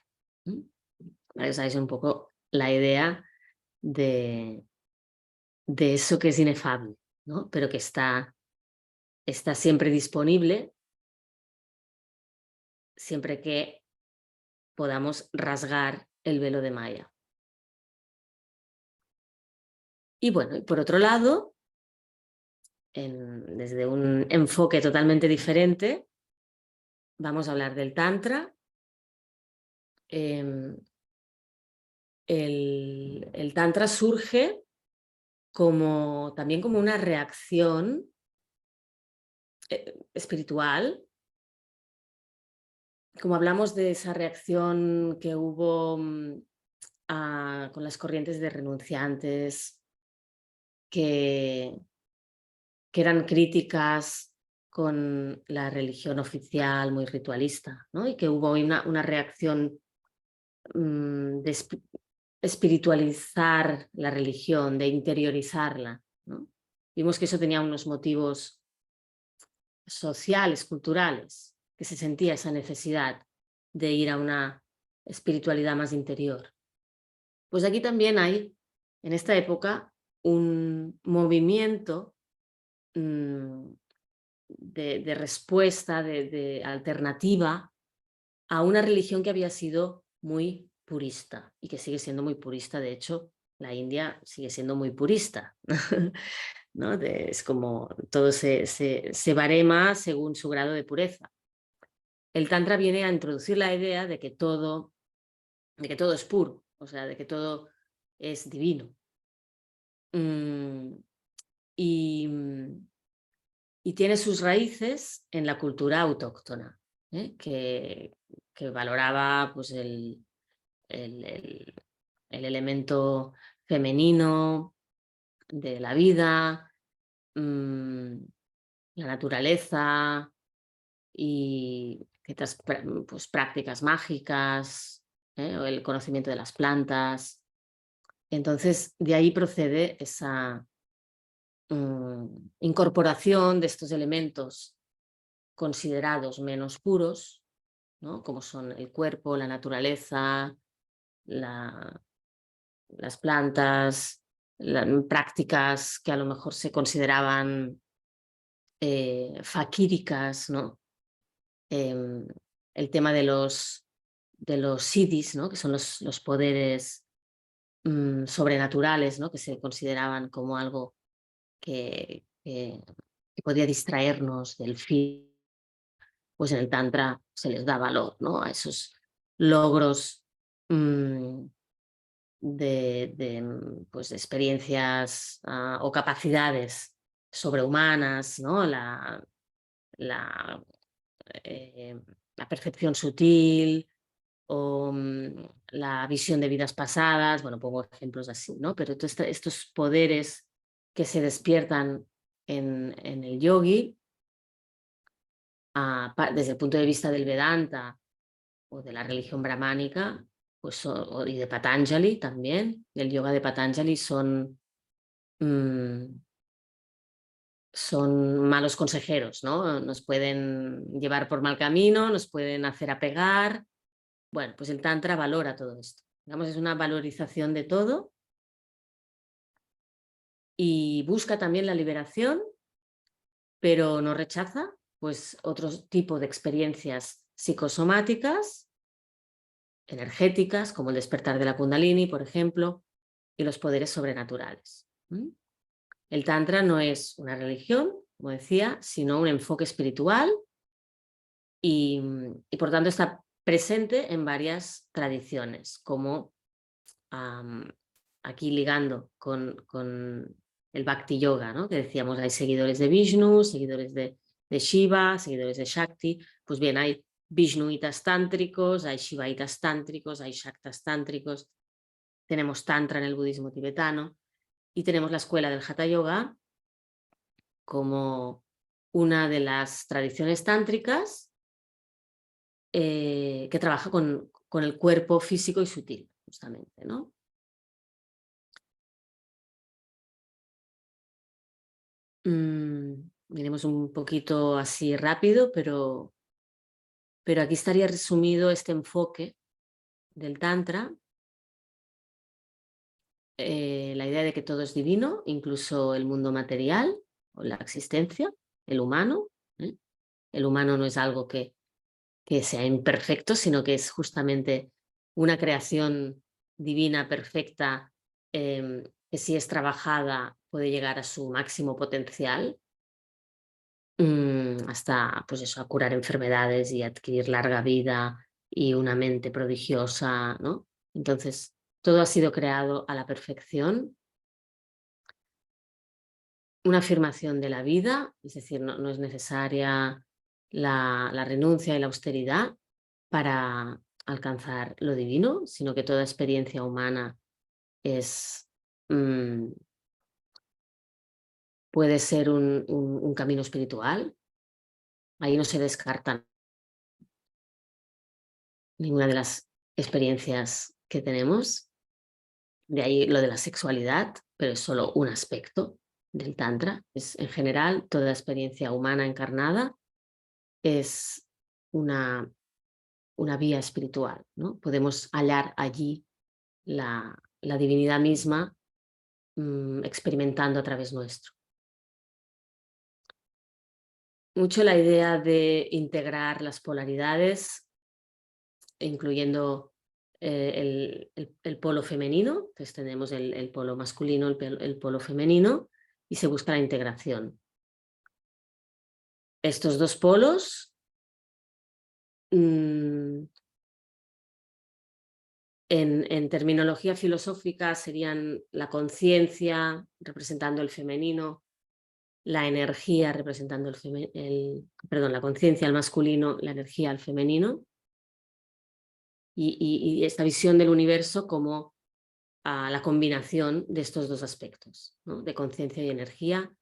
Para que sabéis un poco la idea de eso que es inefable, ¿no? Pero que está siempre disponible, siempre que podamos rasgar el velo de Maya. Y bueno, por otro lado, desde un enfoque totalmente diferente, vamos a hablar del Tantra. El Tantra surge también como una reacción espiritual. Como hablamos de esa reacción que hubo con las corrientes de renunciantes que eran críticas con la religión oficial muy ritualista, ¿no? Y que hubo una reacción de espiritualizar la religión, de interiorizarla, ¿no? Vimos que eso tenía unos motivos sociales, culturales, que se sentía esa necesidad de ir a una espiritualidad más interior. Pues aquí también hay, en esta época, un movimiento de respuesta, de alternativa a una religión que había sido muy purista y que sigue siendo muy purista, de hecho, la India sigue siendo muy purista, ¿no? Es como todo se barema según su grado de pureza. El Tantra viene a introducir la idea de que todo es puro, o sea, de que todo es divino. Mm, y, y tiene sus raíces en la cultura autóctona, ¿eh? que valoraba pues, el elemento femenino de la vida, la naturaleza y ciertas pues, prácticas mágicas, o el conocimiento de las plantas. Entonces, de ahí procede esa incorporación de estos elementos considerados menos puros, ¿no? Como son el cuerpo, la naturaleza, las plantas, prácticas que a lo mejor se consideraban faquíricas, ¿no? El tema de los siddhis, ¿no? Que son los poderes sobrenaturales, ¿no? Que se consideraban como algo que podía distraernos del fin. Pues en el Tantra se les da valor, ¿no? A esos logros pues, de experiencias o capacidades sobrehumanas, ¿no? La, la percepción sutil o la visión de vidas pasadas, bueno, pongo ejemplos así, ¿no? Pero estos poderes que se despiertan en el yogi, desde el punto de vista del Vedanta o de la religión brahmánica, pues, y de Patanjali también, del yoga de Patanjali, mm, son malos consejeros, ¿no? Nos pueden llevar por mal camino, nos pueden hacer apegar. Bueno, pues el Tantra valora todo esto. Digamos, es una valorización de todo y busca también la liberación, pero no rechaza pues otro tipo de experiencias psicosomáticas, energéticas, como el despertar de la Kundalini, por ejemplo, y los poderes sobrenaturales. El Tantra no es una religión, como decía, sino un enfoque espiritual y por tanto está presente en varias tradiciones, como aquí ligando con el Bhakti Yoga, ¿no? Que decíamos, hay seguidores de Vishnu, seguidores de Shiva, seguidores de Shakti. Pues bien, hay Vishnuitas tántricos, hay Shivaitas tántricos, hay Shaktas tántricos. Tenemos Tantra en el budismo tibetano y tenemos la escuela del Hatha Yoga como una de las tradiciones tántricas que trabaja con el cuerpo físico y sutil, justamente, ¿no? Miremos un poquito así rápido, pero aquí estaría resumido este enfoque del Tantra, la idea de que todo es divino, incluso el mundo material o la existencia, el humano. ¿eh? El humano no es algo que sea imperfecto, sino que es justamente una creación divina perfecta, que si es trabajada puede llegar a su máximo potencial. Hasta pues eso, a curar enfermedades y adquirir larga vida y una mente prodigiosa, ¿no? Entonces, todo ha sido creado a la perfección. Una afirmación de la vida, es decir, no es necesaria la renuncia y la austeridad para alcanzar lo divino, sino que toda experiencia humana es, puede ser un camino espiritual. Ahí no se descartan ninguna de las experiencias que tenemos. De ahí lo de la sexualidad, pero es solo un aspecto del Tantra. Es, en general, toda experiencia humana encarnada es una vía espiritual, ¿no? Podemos hallar allí la divinidad misma experimentando a través nuestro. Mucho la idea de integrar las polaridades, incluyendo el polo femenino, entonces tenemos el polo masculino, el polo femenino, y se busca la integración. Estos dos polos en terminología filosófica serían la conciencia representando el femenino, la energía representando la conciencia al masculino, la energía al femenino, y esta visión del universo como la combinación de estos dos aspectos, ¿no? De conciencia y energía,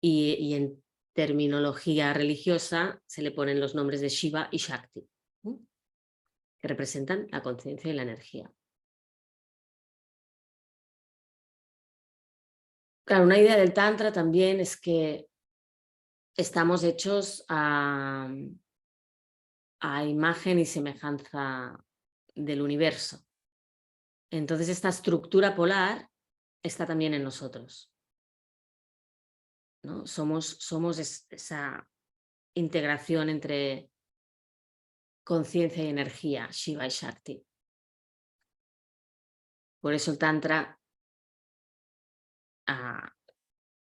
y en terminología religiosa se le ponen los nombres de Shiva y Shakti, ¿no? Que representan la conciencia y la energía. Claro, una idea del Tantra también es que estamos hechos a imagen y semejanza del universo. Entonces esta estructura polar está también en nosotros, ¿no? Somos esa integración entre conciencia y energía, Shiva y Shakti. Por eso el Tantra,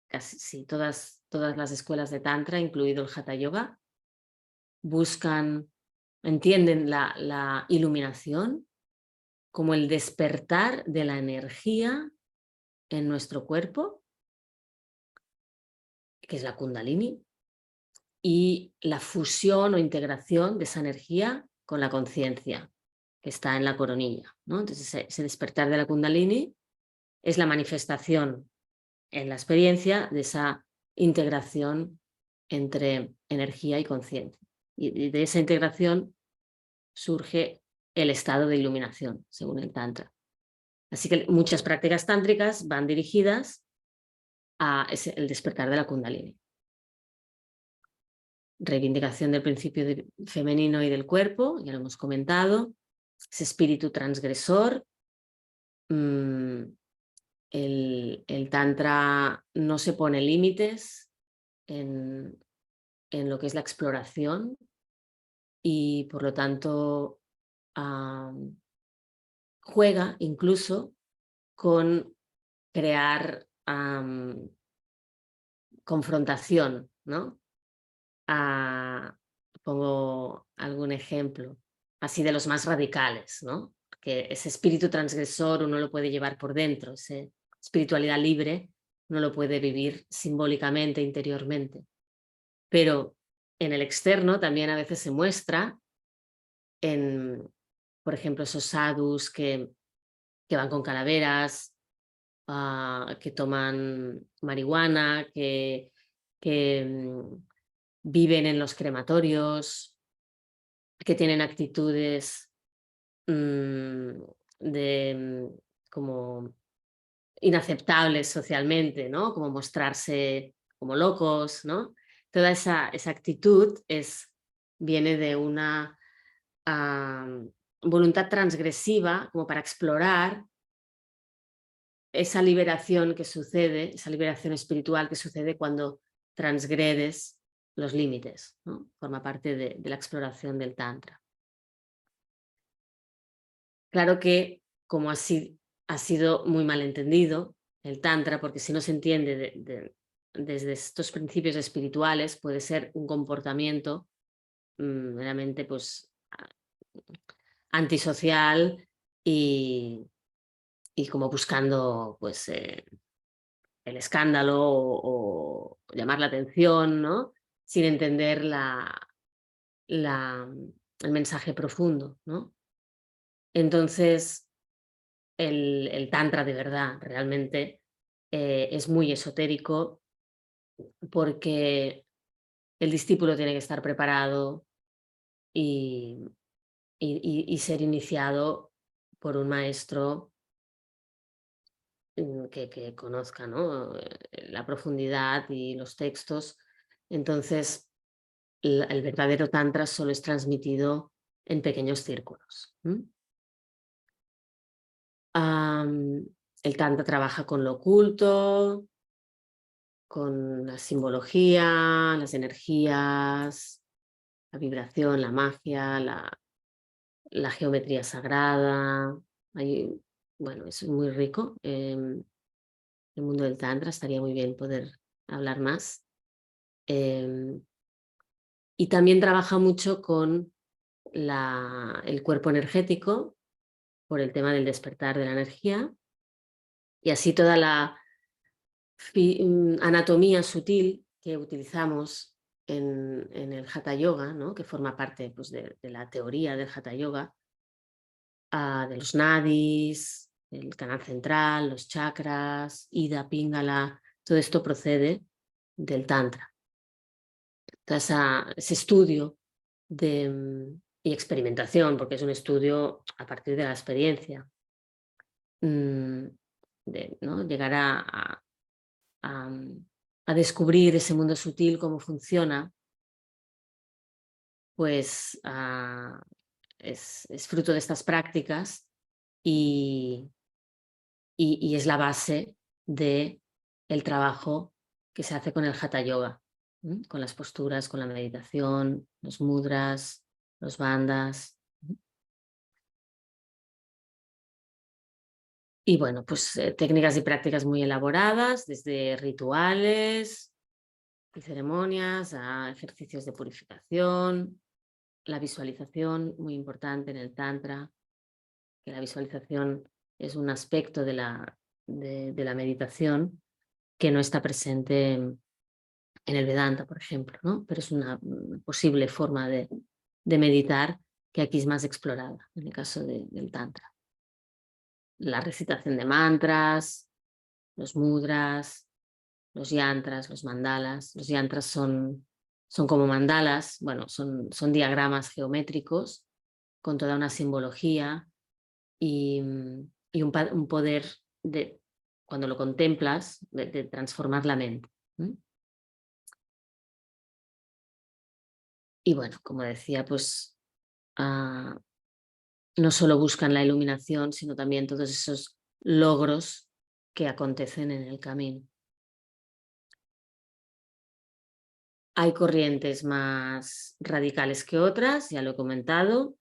casi sí, todas las escuelas de Tantra, incluido el Hatha Yoga, entienden la iluminación como el despertar de la energía en nuestro cuerpo, que es la Kundalini, y la fusión o integración de esa energía con la conciencia, que está en la coronilla, ¿no? Entonces ese despertar de la Kundalini es la manifestación en la experiencia de esa integración entre energía y conciencia. Y de esa integración surge el estado de iluminación, según el Tantra. Así que muchas prácticas tántricas van dirigidas a el despertar de la Kundalini. Reivindicación del principio femenino y del cuerpo, ya lo hemos comentado. Ese espíritu transgresor. El Tantra no se pone límites en lo que es la exploración y por lo tanto juega incluso con crear confrontación, ¿no? Pongo algún ejemplo, así de los más radicales, ¿no? Que ese espíritu transgresor uno lo puede llevar por dentro, esa espiritualidad libre uno lo puede vivir simbólicamente, interiormente. Pero en el externo también a veces se muestra por ejemplo, esos sadhus que van con calaveras, que toman marihuana, que viven en los crematorios, que tienen actitudes como inaceptables socialmente, ¿no? Como mostrarse como locos, ¿no? Toda esa actitud viene de una voluntad transgresiva como para explorar esa liberación que sucede, esa liberación espiritual que sucede cuando transgredes los límites, ¿no? Forma parte de la exploración del Tantra. Claro que, como ha sido muy malentendido el Tantra, porque si no se entiende desde estos principios espirituales, puede ser un comportamiento meramente pues, antisocial y como buscando pues, el escándalo o llamar la atención, ¿no? Sin entender el mensaje profundo, ¿no? Entonces, el Tantra de verdad realmente es muy esotérico porque el discípulo tiene que estar preparado y ser iniciado por un maestro que conozca, ¿no? La profundidad y los textos. Entonces, el verdadero Tantra solo es transmitido en pequeños círculos. El Tantra trabaja con lo oculto, con la simbología, las energías, la vibración, la magia, la geometría sagrada. Bueno, es muy rico. El mundo del Tantra estaría muy bien poder hablar más. Y también trabaja mucho con el cuerpo energético por el tema del despertar de la energía y así toda la anatomía sutil que utilizamos en el Hatha Yoga, ¿no? Que forma parte pues, de la teoría del Hatha Yoga, de los nadis, el canal central, los chakras, Ida, Pingala, todo esto procede del Tantra. Entonces, ese estudio y experimentación, porque es un estudio a partir de la experiencia, ¿no? Llegar a, a descubrir ese mundo sutil, cómo funciona, pues es fruto de estas prácticas y es la base del trabajo que se hace con el Hatha Yoga, con las posturas, con la meditación, los mudras, los bandhas. Y bueno, pues técnicas y prácticas muy elaboradas, desde rituales y ceremonias a ejercicios de purificación, la visualización, muy importante en el Tantra, que la visualización es un aspecto de la meditación que no está presente en el Vedanta, por ejemplo, ¿no? Pero es una posible forma de meditar que aquí es más explorada en el caso del Tantra. La recitación de mantras, los mudras, los yantras, los mandalas. Los yantras son como mandalas, bueno, son diagramas geométricos con toda una simbología y un poder de, cuando lo contemplas, de transformar la mente. Y bueno, como decía, pues no solo buscan la iluminación, sino también todos esos logros que acontecen en el camino. Hay corrientes más radicales que otras, ya lo he comentado.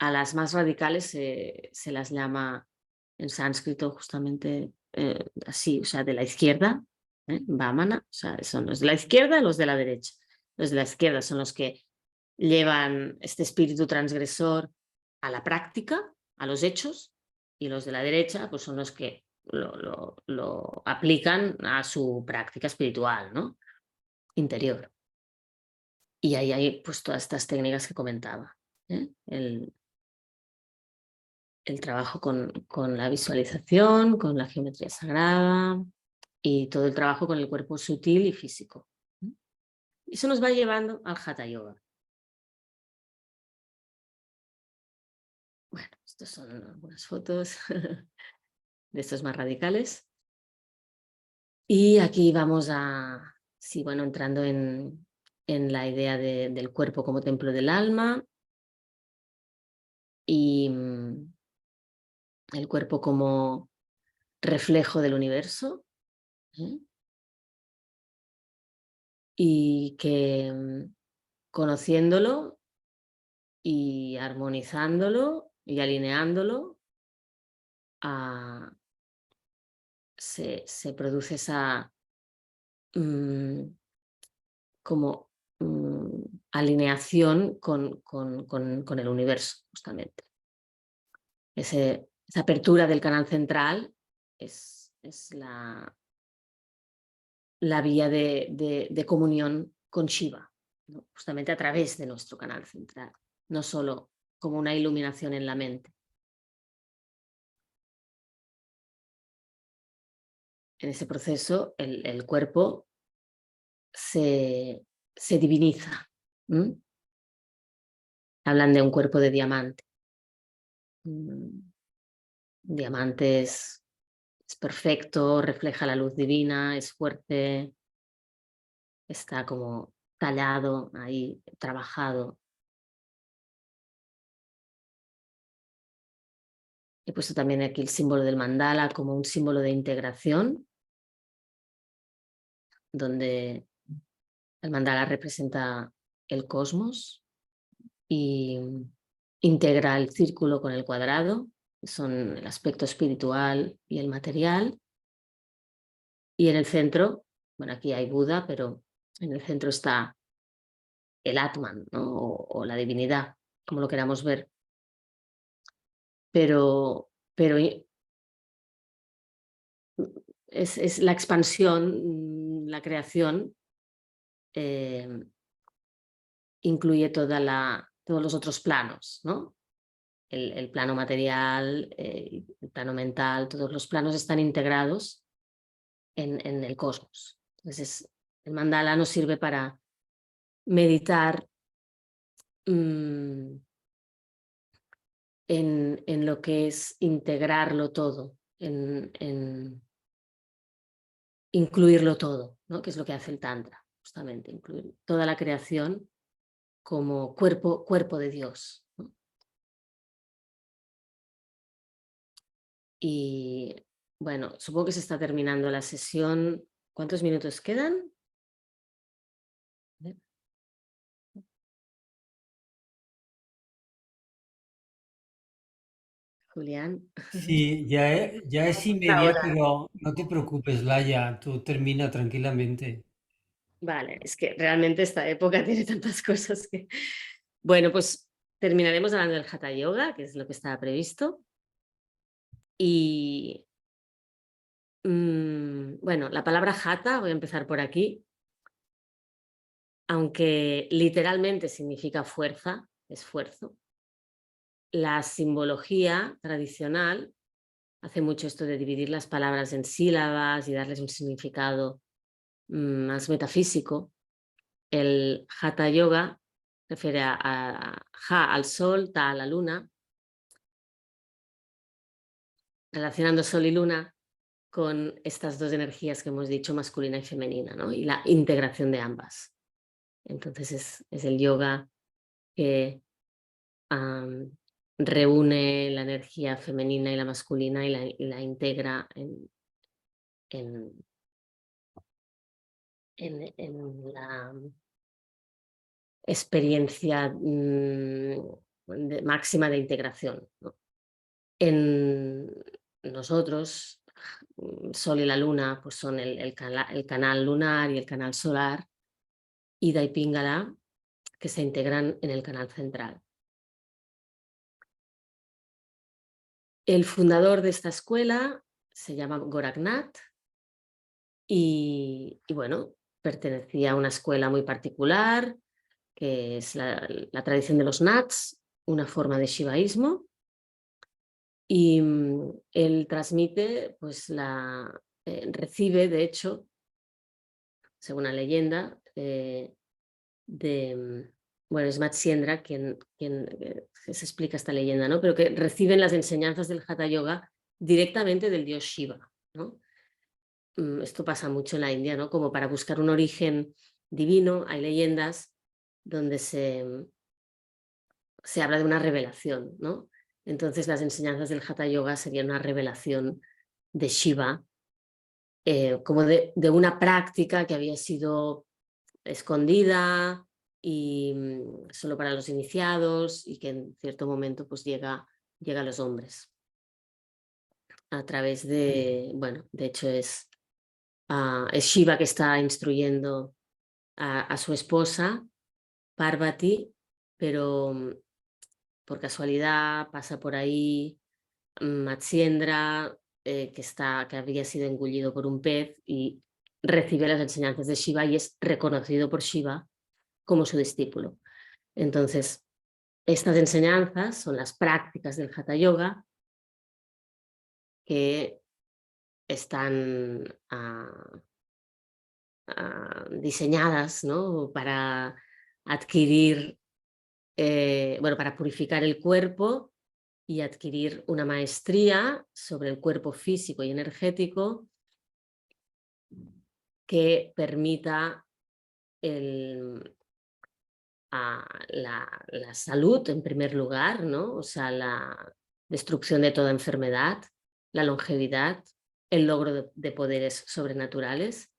A las más radicales se las llama en sánscrito justamente así, o sea, de la izquierda, Vamana, o sea, son los de la izquierda, los de la derecha. Los de la izquierda son los que llevan este espíritu transgresor a la práctica, a los hechos, y los de la derecha pues son los que lo aplican a su práctica espiritual, ¿no? Interior. Y ahí hay pues todas estas técnicas que comentaba. El trabajo con la visualización, con la geometría sagrada y todo el trabajo con el cuerpo sutil y físico. Eso nos va llevando al Hatha Yoga. Bueno, estas son algunas fotos de estos más radicales. Y aquí vamos sí, bueno, entrando en la idea del cuerpo como templo del alma y el cuerpo como reflejo del universo. Y que conociéndolo y armonizándolo y alineándolo, se produce esa como alineación con el universo, justamente. Esa apertura del canal central es la vía de comunión con Shiva, ¿no? Justamente a través de nuestro canal central, no solo como una iluminación en la mente. En ese proceso el cuerpo se diviniza. Hablan de un cuerpo de diamante. Diamante es perfecto, refleja la luz divina, es fuerte, está como tallado ahí, trabajado. He puesto también aquí el símbolo del mandala como un símbolo de integración, donde el mandala representa el cosmos y integra el círculo con el cuadrado, que son el aspecto espiritual y el material. Y en el centro, bueno, aquí hay Buda, pero en el centro está el Atman, ¿no? O la divinidad, como lo queramos ver. Pero es la expansión, la creación, incluye todos los otros planos, ¿no? El plano material, el plano mental, todos los planos están integrados en el cosmos. Entonces, el mandala nos sirve para meditar en lo que es integrarlo todo, en incluirlo todo, ¿no? Que es lo que hace el Tantra, justamente, incluir toda la creación como cuerpo de Dios, ¿no? Y bueno, supongo que se está terminando la sesión. ¿Cuántos minutos quedan? Julián. Sí, ya es y Una media, hora. pero no te preocupes, Laia, tú termina tranquilamente. Vale, es que realmente esta época tiene tantas cosas que... Bueno, pues terminaremos hablando del Hatha Yoga, que es lo que estaba previsto. Y bueno, la palabra Hatha, voy a empezar por aquí, aunque literalmente significa fuerza, esfuerzo. La simbología tradicional hace mucho esto de dividir las palabras en sílabas y darles un significado más metafísico. El Hatha Yoga refiere a Ja al sol, Ta a la luna, relacionando sol y luna con estas dos energías que hemos dicho, masculina y femenina, ¿no? Y la integración de ambas. Entonces es el yoga que reúne la energía femenina y la masculina y la integra en, en la experiencia máxima de integración, ¿no? En nosotros, Sol y la Luna, pues son el canal lunar y el canal solar, Ida y Pingala, que se integran en el canal central. El fundador de esta escuela se llama Goraknath y bueno, pertenecía a una escuela muy particular, que es la tradición de los Nats, una forma de shivaísmo, y él transmite, pues recibe, de hecho, según la leyenda, bueno, es Matsyendra quien se explica esta leyenda, ¿no? Pero que reciben las enseñanzas del Hatha Yoga directamente del dios Shiva, ¿no? Esto pasa mucho en la India, ¿no? Como para buscar un origen divino, hay leyendas donde se habla de una revelación, ¿no? Entonces las enseñanzas del Hatha Yoga serían una revelación de Shiva, como de una práctica que había sido escondida y solo para los iniciados y que en cierto momento pues llega a los hombres a través de, bueno, de hecho es Shiva que está instruyendo a su esposa, Parvati, pero por casualidad pasa por ahí Matsyendra, que había sido engullido por un pez y recibe las enseñanzas de Shiva y es reconocido por Shiva como su discípulo. Entonces, estas enseñanzas son las prácticas del Hatha Yoga que están diseñadas, ¿no? Para adquirir, bueno, para purificar el cuerpo y adquirir una maestría sobre el cuerpo físico y energético que permita la salud en primer lugar, ¿no? O sea, la destrucción de toda enfermedad, la longevidad, el logro de poderes sobrenaturales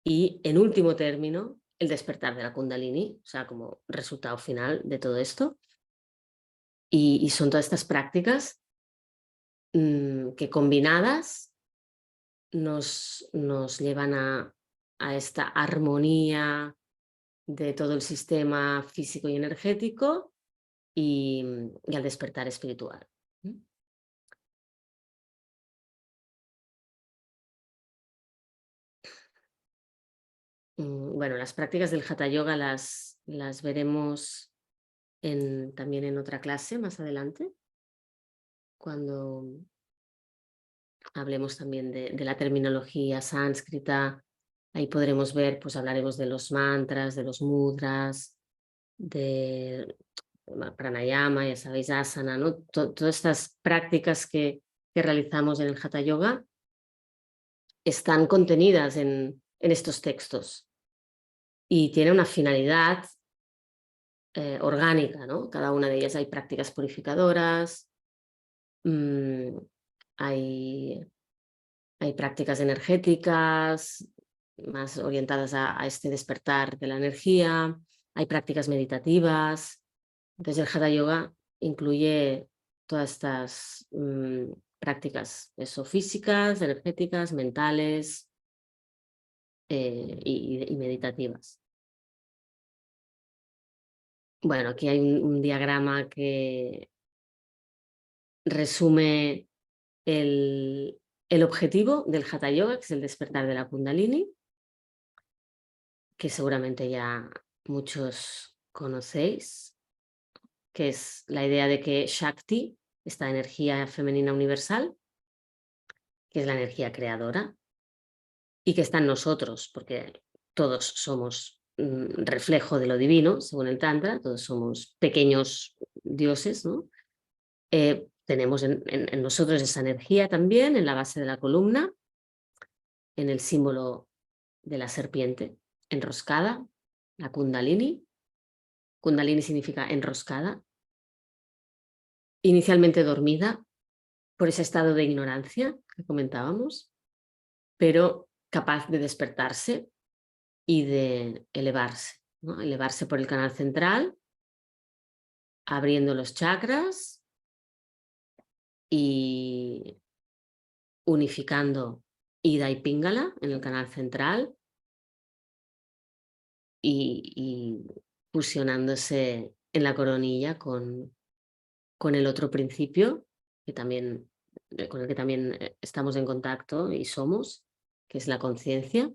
y, en último término, el despertar de la Kundalini, o sea, como resultado final de todo esto. Y son todas estas prácticas que combinadas nos llevan a esta armonía de todo el sistema físico y energético y al despertar espiritual. Bueno, las prácticas del Hatha Yoga las veremos también en otra clase más adelante, cuando hablemos también de la terminología sánscrita. Ahí podremos ver, pues hablaremos de los mantras, de los mudras, de pranayama, ya sabéis, asana, ¿no? Todas estas prácticas que realizamos en el Hatha Yoga están contenidas en estos textos y tiene una finalidad orgánica, ¿no? Cada una de ellas hay prácticas purificadoras, hay prácticas energéticas más orientadas a este despertar de la energía, hay prácticas meditativas. Entonces el Hatha Yoga incluye todas estas prácticas físicas, energéticas, mentales y meditativas. Bueno, aquí hay un diagrama que resume el objetivo del Hatha Yoga, que es el despertar de la Kundalini, que seguramente ya muchos conocéis, que es la idea de que Shakti, esta energía femenina universal, que es la energía creadora, y que está en nosotros, porque todos somos reflejo de lo divino, según el Tantra, todos somos pequeños dioses, ¿no? Tenemos en nosotros esa energía también en la base de la columna, en el símbolo de la serpiente enroscada, la Kundalini. Kundalini significa enroscada, inicialmente dormida por ese estado de ignorancia que comentábamos, pero capaz de despertarse y de elevarse, ¿no? Elevarse por el canal central, abriendo los chakras y unificando Ida y Pingala en el canal central y fusionándose en la coronilla con el otro principio que también, con el que también estamos en contacto y somos, que es la conciencia,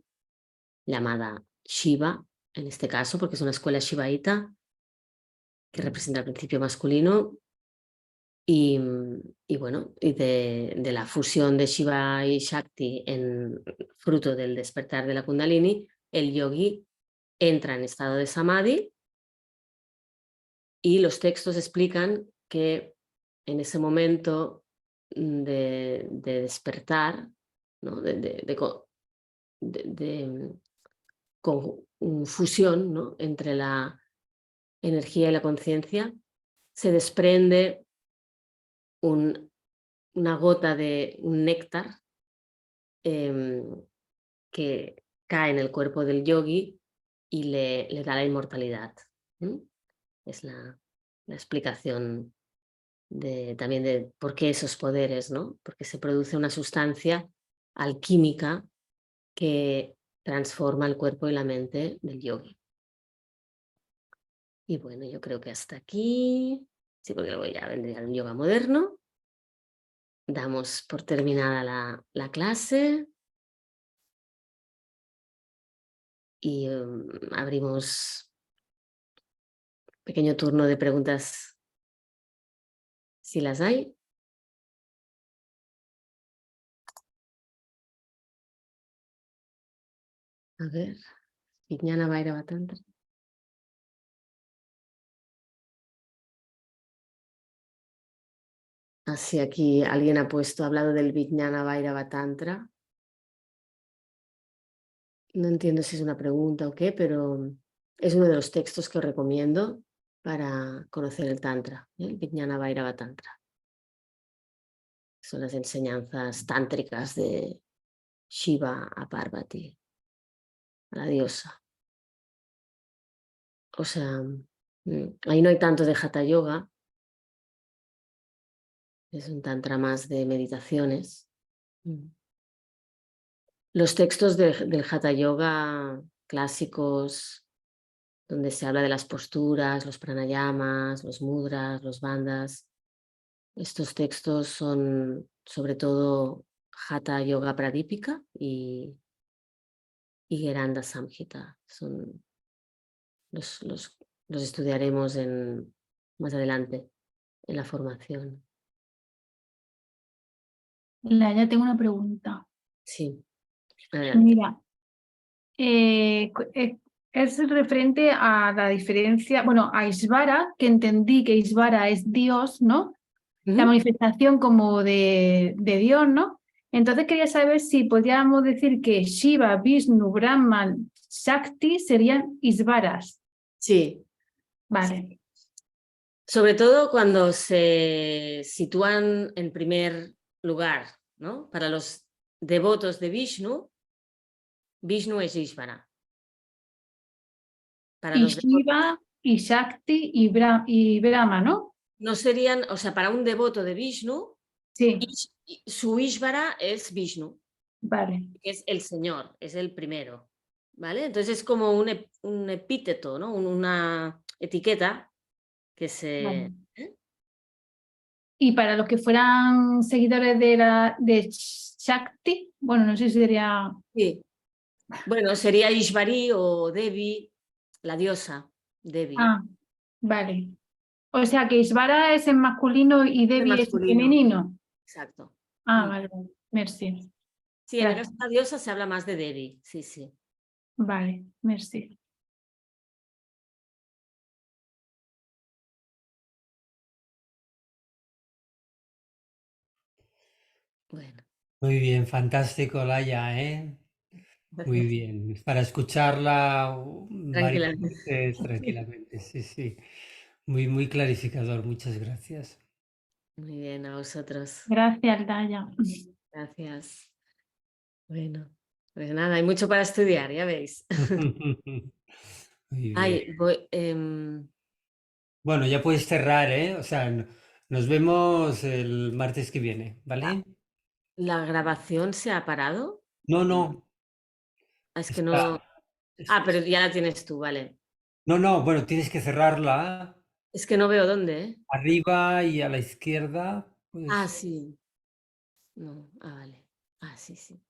llamada Shiva, en este caso, porque es una escuela shivaíta que representa el principio masculino y bueno, y de la fusión de Shiva y Shakti en fruto del despertar de la Kundalini, el yogi entra en estado de Samadhi y los textos explican que en ese momento de despertar, ¿no? Con fusión, ¿no? Entre la energía y la conciencia, se desprende una gota de un néctar que cae en el cuerpo del yogi y le da la inmortalidad. Es la explicación también de por qué esos poderes, ¿no? Porque se produce una sustancia alquímica que transforma el cuerpo y la mente del yogi. Y bueno, yo creo que hasta aquí, sí, porque luego ya vendría el yoga moderno. Damos por terminada la clase y abrimos pequeño turno de preguntas si las hay. A ver, Vijnana Bhairava Tantra. Así aquí alguien ha hablado del Vijnana Bhairava Tantra. No entiendo si es una pregunta o qué, pero es uno de los textos que os recomiendo para conocer el Tantra, el Vijnana Bhairava Tantra. Son las enseñanzas tántricas de Shiva a Parvati, a la diosa. O sea, ahí no hay tanto de Hatha Yoga, Es un tantra más de meditaciones. Los textos del Hatha Yoga clásicos, donde se habla de las posturas, los pranayamas, los mudras, los bandhas, estos textos son sobre todo Hatha Yoga Pradipika y Gheranda Samhita. Los estudiaremos más adelante en la formación. Ya tengo una pregunta. Sí, adelante. Mira, es referente a la diferencia, bueno, a Isvara, que entendí que Isvara es Dios, ¿no? La manifestación como de Dios, ¿no? Entonces quería saber si podríamos decir que Shiva, Vishnu, Brahman, Shakti serían Isvaras. Sí. Vale. Sobre todo cuando se sitúan en primer lugar, ¿no? Para los devotos de Vishnu, Vishnu es Ishvara. Para Y los Shiva, y Shakti, y Brahma, ¿no? no serían, o sea, para un devoto de Vishnu, Sí, su Ishvara es Vishnu, vale. que es el Señor, es el primero, ¿vale? Entonces es como un epíteto, ¿no? Una etiqueta que se... Vale. ¿eh? Y para los que fueran seguidores de Shakti, bueno, no sé si sería... Sí. Bueno, sería Ishvari o Devi, la diosa Devi. Ah, vale. O sea que Isvara es en masculino y El Devi es en masculino, femenino. exacto. Ah, vale, vale. Merci. Sí, en el Gracias. caso de la diosa se habla más de Devi, sí, sí. Vale, merci. Bueno, Muy bien, fantástico, Laia, ¿eh? Muy bien. Para escucharla varias tranquilamente. veces tranquilamente, sí, sí. Muy, muy clarificador, muchas gracias. Muy bien, a vosotros. Gracias, Daya. Gracias. Bueno, pues nada, hay mucho para estudiar, ya veis. Muy bien. Ay, Bueno, ya puedes cerrar, ¿eh? O sea, nos vemos el martes que viene, ¿vale? ¿la grabación se ha parado? No, no, Es que está. no... Ah, pero ya la tienes tú, vale. No, no, bueno, tienes que cerrarla Es que no veo dónde, ¿eh? arriba y a la izquierda, Ah, pues. sí. No, ah, vale. Ah, sí, sí.